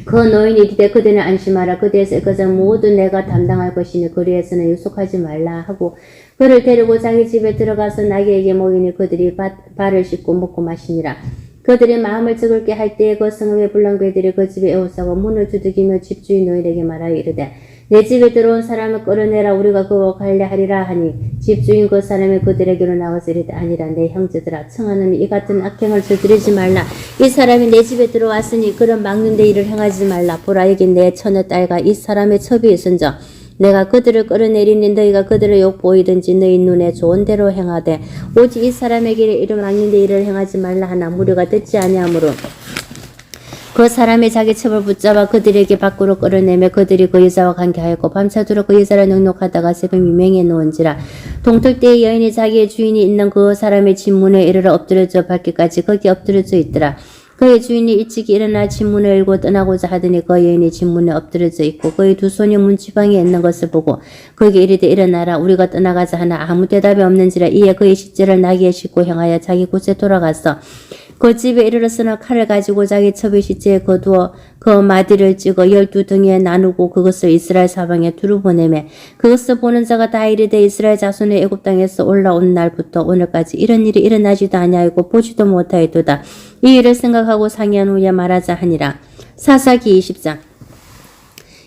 그 노인이 이르되 그대는 안심하라. 그대에서 그것은 모두 내가 담당할 것이니 그리에서는 유숙하지 말라 하고 그를 데리고 자기 집에 들어가서 나귀에게 먹이니 그들이 발을 씻고 먹고 마시니라. 그들이 마음을 즐겁게 할 때에 그 성읍의 불량배들이 그 집에 에워싸고 문을 두들기며 집주인 노인에게 말하여 이르되 내 집에 들어온 사람을 끌어내라. 우리가 그와 관례하리라 하니 집주인 그 사람이 그들에게로 나와서 이르되 아니라 내 형제들아 청하노니 이 같은 악행을 저지르지 말라. 이 사람이 내 집에 들어왔으니 그런 막는데 일을 행하지 말라. 보라 여기 내 처녀 딸과 이 사람의 첩이 있은저 내가 그들을 끌어내리니 너희가 그들을 욕보이든지 너희 눈에 좋은 대로 행하되 오직 이 사람에게 이를 막는데 일을 행하지 말라 하나 무료가 듣지 아니하므로 그 사람이 자기 첩을 붙잡아 그들에게 밖으로 끌어내며 그들이 그 여자와 관계하였고 밤새도록 그 여자를 능욕하다가 새벽 미명에 놓은지라. 동틀 때에 여인이 자기의 주인이 있는 그 사람의 집 문에 이르러 엎드려져 밟기까지 거기 엎드려져 있더라. 그의 주인이 일찍이 일어나 집 문을 열고 떠나고자 하더니 그 여인이 집 문에 엎드려져 있고 그의 두 손이 문지방에 있는 것을 보고 그에게 이르되 일어나라 우리가 떠나가자 하나 아무 대답이 없는지라. 이에 그의 식재를 나귀에 싣고 향하여 자기 곳에 돌아가서 그 집에 이르러서는 칼을 가지고 자기 첩의 시체에 거두어 그 마디를 찍어 12등에 나누고 그것을 이스라엘 사방에 두루 보내매 그것을 보는 자가 다 이르되 이스라엘 자손의 애굽 땅에서 올라온 날부터 오늘까지 이런 일이 일어나지도 아니하였고 보지도 못하였도다. 이 일을 생각하고 상의한 후에 말하자 하니라. 사사기 20장.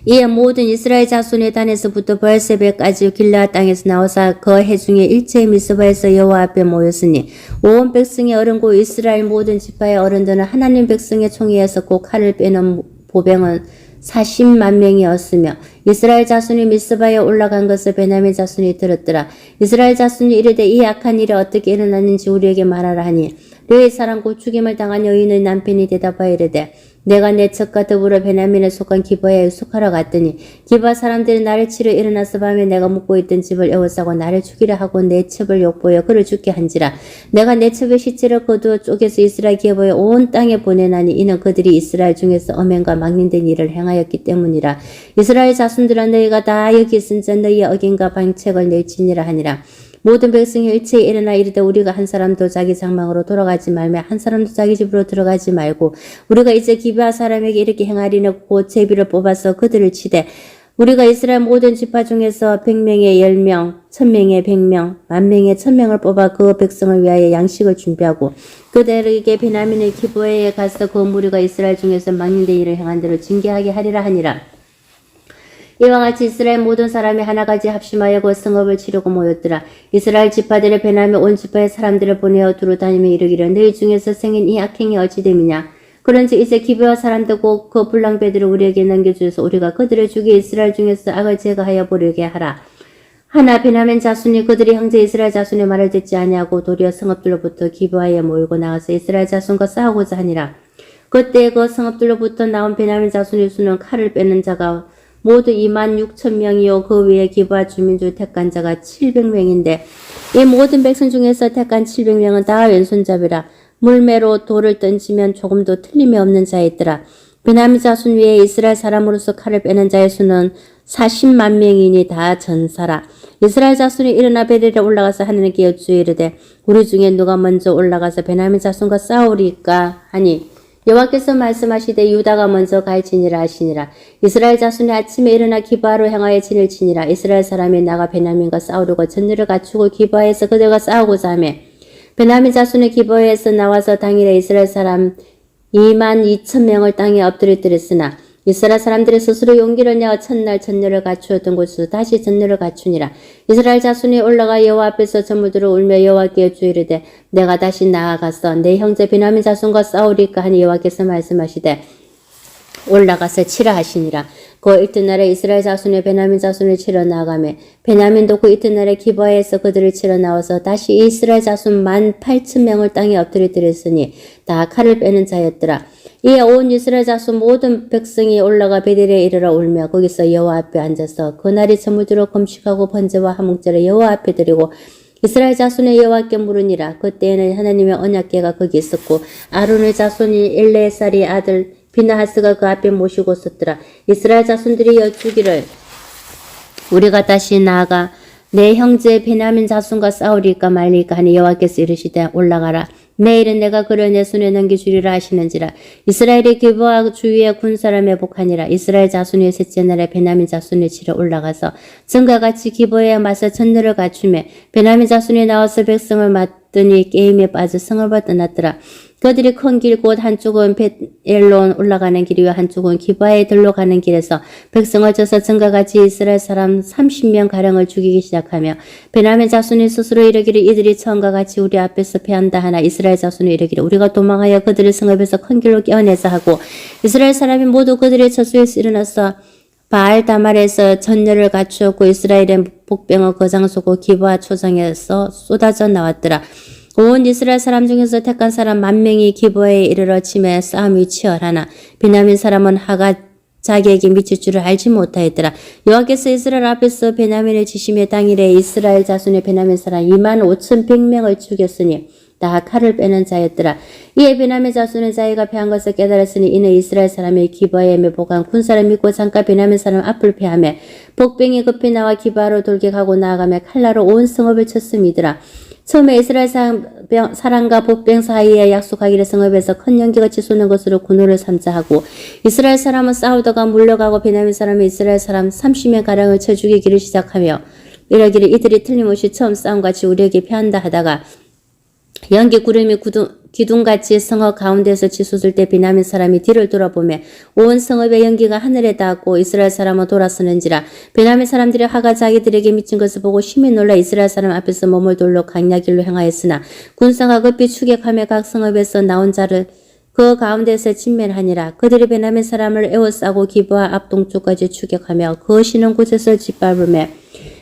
이에 모든 이스라엘 자손의 단에서부터 브엘세베까지 길르앗 땅에서 나와서 그 해중에 일제히 미스바에서 여호와 앞에 모였으니 온 백성의 어른고 이스라엘 모든 지파의 어른들은 하나님 백성의 총회에서 칼을 빼는 보병은 40만 명이었으며 이스라엘 자손이 미스바에 올라간 것을 베냐민 자손이 들었더라. 이스라엘 자손이 이르되 이 악한 일이 어떻게 일어났는지 우리에게 말하라 하니 레위 사람 곧 죽임을 당한 여인의 남편이 대답하여 이르되 내가 내 첩과 더불어 베냐민에 속한 기브아에 유숙하러 갔더니 기브아 사람들이 나를 치러 일어나서 밤에 내가 묵고 있던 집을 에워싸고 나를 죽이려 하고 내 첩을 욕보여 그를 죽게 한지라. 내가 내 첩의 시체를 거두어 쪼개서 이스라엘 기브아의 온 땅에 보내나니 이는 그들이 이스라엘 중에서 엄행과 막린된 일을 행하였기 때문이라. 이스라엘 자손들아 너희가 다 여기 있은자 너희의 어긴과 방책을 낼지니라 하니라. 모든 백성이 일체에 일어나 이르되 우리가 한 사람도 자기 장막으로 돌아가지 말며 한 사람도 자기 집으로 들어가지 말고 우리가 이제 기브아 사람에게 이렇게 행하리는 곧 제비를 뽑아서 그들을 치되 우리가 이스라엘 모든 지파 중에서 100명에 10명, 1000명에 100명, 10,000명에 1000명을 뽑아 그 백성을 위하여 양식을 준비하고 그들에게 베냐민의 기브아에 가서 그 무리가 이스라엘 중에서 막린된 일을 행한 대로 징계하게 하리라 하니라. 이와 같이 이스라엘 모든 사람이 하나같이 합심하여 그 성읍을 치려고 모였더라. 이스라엘 지파들의 베냐민 온 지파의 사람들을 보내어 두루 다니며 이르기를 너희 중에서 생긴 이 악행이 어찌됨이냐. 그런즉 이제 기브아 사람들 곧 그 불량배들을 우리에게 넘겨주어서 우리가 그들을 죽여 이스라엘 중에서 악을 제거하여 보려게 하라. 하나 베냐민 자손이 그들이 형제 이스라엘 자손의 말을 듣지 아니하고 도리어 성읍들로부터 기브아에 모이고 나와서 이스라엘 자손과 싸우고자 하니라. 그때 그 성읍들로부터 나온 베냐민 자손의 수는 칼을 빼는 자가 모두 26,000명이요 그 외에 기브아 주민 중 택한 자가 700명인데 이 모든 백성 중에서 택한 700명은 다 왼손잡이라. 물매로 돌을 던지면 조금도 틀림이 없는 자였더라. 베냐민 자손 외에 이스라엘 사람으로서 칼을 빼는 자의 수는 40만 명이니 다 전사라. 이스라엘 자손이 일어나 베델에 올라가서 하나님께 여쭈어 이르되 우리 중에 누가 먼저 올라가서 베냐민 자손과 싸우리까 하니 여호와께서 말씀하시되 유다가 먼저 갈지니라 하시니라. 이스라엘 자손이 아침에 일어나 기브아로 향하여 진을 치니라. 이스라엘 사람이 나가 베냐민과 싸우려고 전열을 갖추고 기브아에서 그들과 싸우고자 하며 베냐민 자손의 기브아에서 나와서 당일에 이스라엘 사람 22,000명을 땅에 엎드렸으나 이스라엘 사람들이 스스로 용기를 내어 첫날 전열을 갖추었던 곳에서 다시 전열을 갖추니라. 이스라엘 자손이 올라가 여호와 앞에서 저물들어 울며 여호와께 여쭈이르되 내가 다시 나아가서 내 형제 베냐민 자손과 싸우리까 하니 여호와께서 말씀하시되 올라가서 치라 하시니라. 그 이튿날에 이스라엘 자손의 베냐민 자손을 치러 나가매 베냐민도 그 이튿날에 기브아에서 그들을 치러 나와서 다시 이스라엘 자손 18,000명을 땅에 엎드려뜨렸으니 다 칼을 빼는 자였더라. 이에 온 이스라엘 자손 모든 백성이 올라가 베델에 이르러 울며 거기서 여호와 앞에 앉아서 그날이 저물도록 금식하고 번제와 화목제를 여호와 앞에 드리고 이스라엘 자손의 여호와께 물으니라. 그때에는 하나님의 언약궤가 거기 있었고 아론의 자손이 엘레살의 아들 비나하스가 그 앞에 모시고 섰더라. 이스라엘 자손들이 여쭈기를 우리가 다시 나아가 내 형제 베냐민 자손과 싸우리까 말리까 하니 여호와께서 이르시되 올라가라. 내일은 내가 그를 내 손에 넘겨주리라 하시는지라. 이스라엘의 기브아 주위에 군사람에 복하니라. 이스라엘 자손이 셋째 날에 베냐민 자손을 치러 올라가서 전과 같이 기브아에 맞서 전열을 갖추매 베냐민 자손이 나와서 백성을 맞더니 게임에 빠져 성읍을 떠났더라. 그들이 큰 길 곧 한쪽은 벳엘론 올라가는 길이요 한쪽은 기브아에 들러 가는 길에서 백성을 쳐서 전과 같이 이스라엘 사람 30명 가량을 죽이기 시작하며 베냐민 자손이 스스로 이르기를 이들이 처음과 같이 우리 앞에서 패한다 하나 이스라엘 자손이 이르기를 우리가 도망하여 그들을 성읍에서 큰 길로 깨어내서 하고 이스라엘 사람이 모두 그들의 처소에서 일어나서 바알 다말에서 전열을 갖추었고 이스라엘의 복병은 그 장소고 기브아 초장에서 쏟아져 나왔더라. 온 이스라엘 사람 중에서 택한 사람 10,000명이 기브아에 이르러 치매 싸움이 치열하나 베냐민 사람은 하가 자기에게 미칠 줄을 알지 못하였더라. 여호와께서 이스라엘 앞에서 베냐민을 치심에 당일에 이스라엘 자손의 베냐민 사람 25,100명을 죽였으니 다 칼을 빼는 자였더라. 이에 베냐민 자손의 자기가 패한 것을 깨달았으니 이는 이스라엘 사람이 기브아에 매복한 군사를 믿고 잠깐 베냐민 사람 앞을 패하며 복병이 급히 나와 기브아로 돌게 가고 나아가며 칼날로 온 성읍을 쳤음이더라. 처음에 이스라엘 사람과 복병 사이에 약속하기를 성읍에서 큰 연기같이 쏘는 것으로 군호를 삼자 하고 이스라엘 사람은 싸우다가 물러가고 베냐민 사람이 이스라엘 사람 30명 가량을 쳐 죽이기를 시작하며 이러기를 이들이 틀림없이 처음 싸움같이 우리에게 패한다 하다가 연기 구름이 기둥같이 성읍 가운데서 치솟을 때 베냐민 사람이 뒤를 돌아보며 온 성읍의 연기가 하늘에 닿았고 이스라엘 사람은 돌아서는지라. 베냐민 사람들이 화가 자기들에게 미친 것을 보고 심히 놀라 이스라엘 사람 앞에서 몸을 돌려 광야길로 행하였으나 군사가 급히 추격하며 각 성읍에서 나온 자를 그 가운데서 진멸하니라. 그들이 베냐민 사람을 에워싸고 기브아 앞 동쪽까지 추격하며 거시는 곳에서 짓밟으며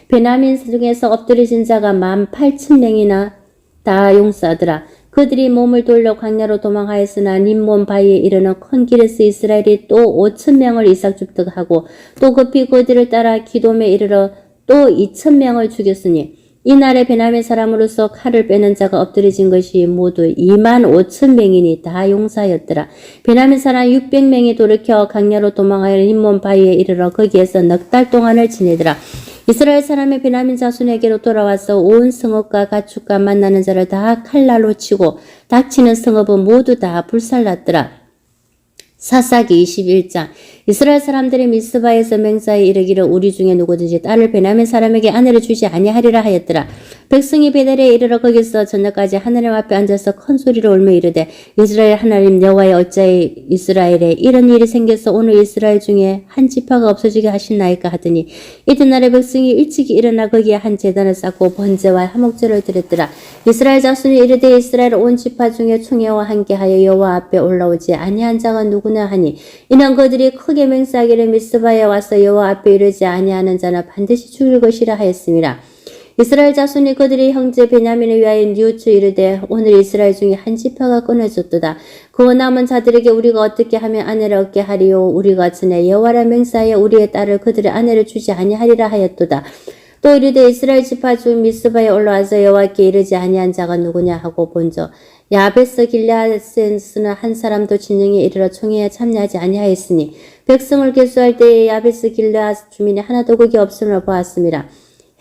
베냐민 중에서 엎드려진 자가 18,000명이나 다 용사더라. 그들이 몸을 돌려 광야로 도망하였으나 림몬 바위에 이르는 큰 길에서 이스라엘이 또 5,000명을 이삭줍득하고 또 급히 그들을 따라 기돔에 이르러 또 2,000명을 죽였으니 이날에 베냐민 사람으로서 칼을 빼는 자가 엎드려진 것이 모두 25,000명이니 다 용사였더라. 베냐민 사람 600명이 돌이켜 광야로 도망하여 림몬 바위에 이르러 거기에서 넉 달 동안을 지내더라. 이스라엘 사람의 베냐민 자손에게로 돌아와서 온 성읍과 가축과 만나는 자를 다 칼날로 치고 닥치는 성읍은 모두 다 불살랐더라. 사사기 21장. 이스라엘 사람들이 미스바에서 맹사에 이르기를 우리 중에 누구든지 딸을 베냐민 사람에게 아내를 주지 아니하리라 하였더라. 백성이 베델에 이르러 거기서 저녁까지 하나님 앞에 앉아서 큰 소리로 울며 이르되 이스라엘 하나님 여호와의 어찌하여 이스라엘에 이런 일이 생겨서 오늘 이스라엘 중에 한 지파가 없어지게 하신나이까 하더니 이튿날에 백성이 일찍이 일어나 거기에 한 제단을 쌓고 번제와 화목제를 드렸더라. 이스라엘 자손이 이르되 이스라엘 온 지파 중에 총회와 함께하여 여호와 앞에 올라오지 아니한 자가 누구냐 하니 이는 그들이 크게 맹세하기를 미스바에 와서 여호와 앞에 이르지 아니하는 자는 반드시 죽일 것이라 하였습니다. 이스라엘 자손이 그들의 형제 베냐민을 위하여 뉘우쳐 이르되 오늘 이스라엘 중에 한 지파가 끊어졌도다. 그 남은 자들에게 우리가 어떻게 하면 아내를 얻게 하리요. 우리가 전에 여호와라 맹세하여 우리의 딸을 그들의 아내를 주지 아니하리라 하였도다. 또 이르되 이스라엘 지파 중 미스바에 올라와서 여호와께 이르지 아니한 자가 누구냐 하고 본즉 야베스 길르앗에서는 한 사람도 진영에 이르러 총회에 참여하지 아니하였으니 백성을 계수할 때에 야베스 길르앗 주민이 하나도 거기 없음을 보았습니다.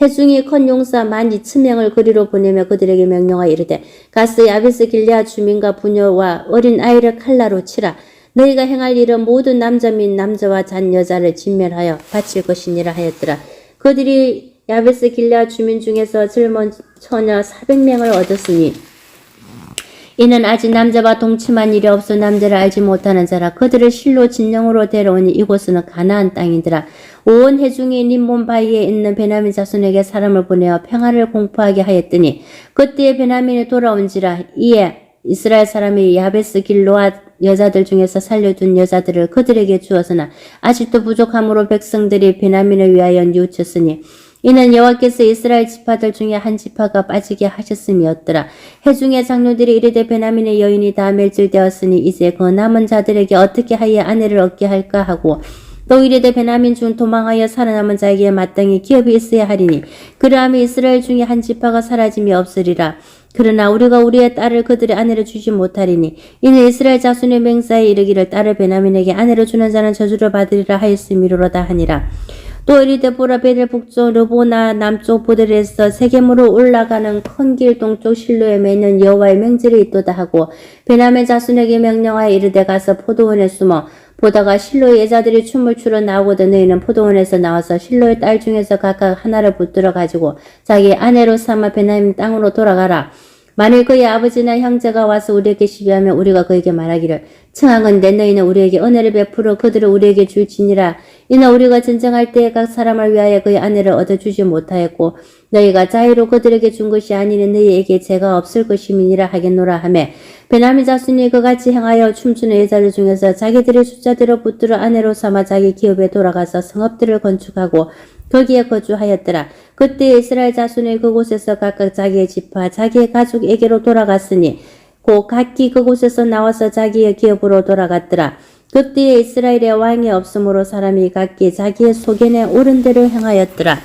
해중이 큰 용사 12,000명을 그리로 보내며 그들에게 명령하여 이르되 가서 야베스 길르앗 주민과 부녀와 어린 아이를 칼날로 치라. 너희가 행할 일은 모든 남자 및 남자와 잔 여자를 진멸하여 바칠 것이니라 하였더라. 그들이 야베스 길르앗 주민 중에서 젊은 처녀 400명을 얻었으니 이는 아직 남자와 동침한 일이 없어 남자를 알지 못하는 자라. 그들을 실로 진영으로 데려오니 이곳은 가나안 땅이더라. 온 해중에 림몬 바위에 있는 베냐민 자손에게 사람을 보내어 평화를 공포하게 하였더니 그때에 베냐민이 돌아온지라. 이에 이스라엘 사람이 야베스 길르앗 여자들 중에서 살려둔 여자들을 그들에게 주었으나 아직도 부족함으로 백성들이 베냐민을 위하여 뉘우쳤으니 이는 여호와께서 이스라엘 지파들 중에 한 지파가 빠지게 하셨음이었더라. 회중의 장로들이 이르되 베냐민의 여인이 다 멸절되었으니 이제 그 남은 자들에게 어떻게 하여 아내를 얻게 할까 하고 또 이르되 베냐민 중 도망하여 살아남은 자에게 마땅히 기업이 있어야 하리니 그러하면 이스라엘 중에 한 지파가 사라짐이 없으리라. 그러나 우리가 우리의 딸을 그들의 아내로 주지 못하리니 이는 이스라엘 자손의 맹사에 이르기를 딸을 베냐민에게 아내로 주는 자는 저주를 받으리라 하였음이로다 하니라. 또 이르되 보라 베델 북쪽 르보나 남쪽 보델에서 세겜으로 올라가는 큰 길 동쪽 실로에 매는 여호와의 명절이 있도다 하고 베냐민 자손에게 명령하여 이르되 가서 포도원에 숨어 보다가 실로의 여자들이 춤을 추러 나오거든 너희는 포도원에서 나와서 실로의 딸 중에서 각각 하나를 붙들어 가지고 자기 아내로 삼아 베냐민 땅으로 돌아가라. 만일 그의 아버지나 형제가 와서 우리에게 시비하면 우리가 그에게 말하기를 청하건대 너희는 우리에게 은혜를 베풀어 그들을 우리에게 줄지니라. 이는 우리가 전쟁할 때에 각 사람을 위하여 그의 아내를 얻어주지 못하였고 너희가 자의로 그들에게 준 것이 아니니 너희에게 죄가 없을 것임이니라 하겠노라 하매 베냐민 자손이 그같이 행하여 춤추는 여자들 중에서 자기들의 숫자대로 붙들어 아내로 삼아 자기 기업에 돌아가서 성읍들을 건축하고 거기에 거주하였더라. 그때 이스라엘 자손이 그곳에서 각각 자기의 지파 자기의 가족에게로 돌아갔으니 곧 각기 그곳에서 나와서 자기의 기업으로 돌아갔더라. 그때에 이스라엘의 왕이 없으므로 사람이 각기 자기의 소견에 옳은 대로 행하였더라.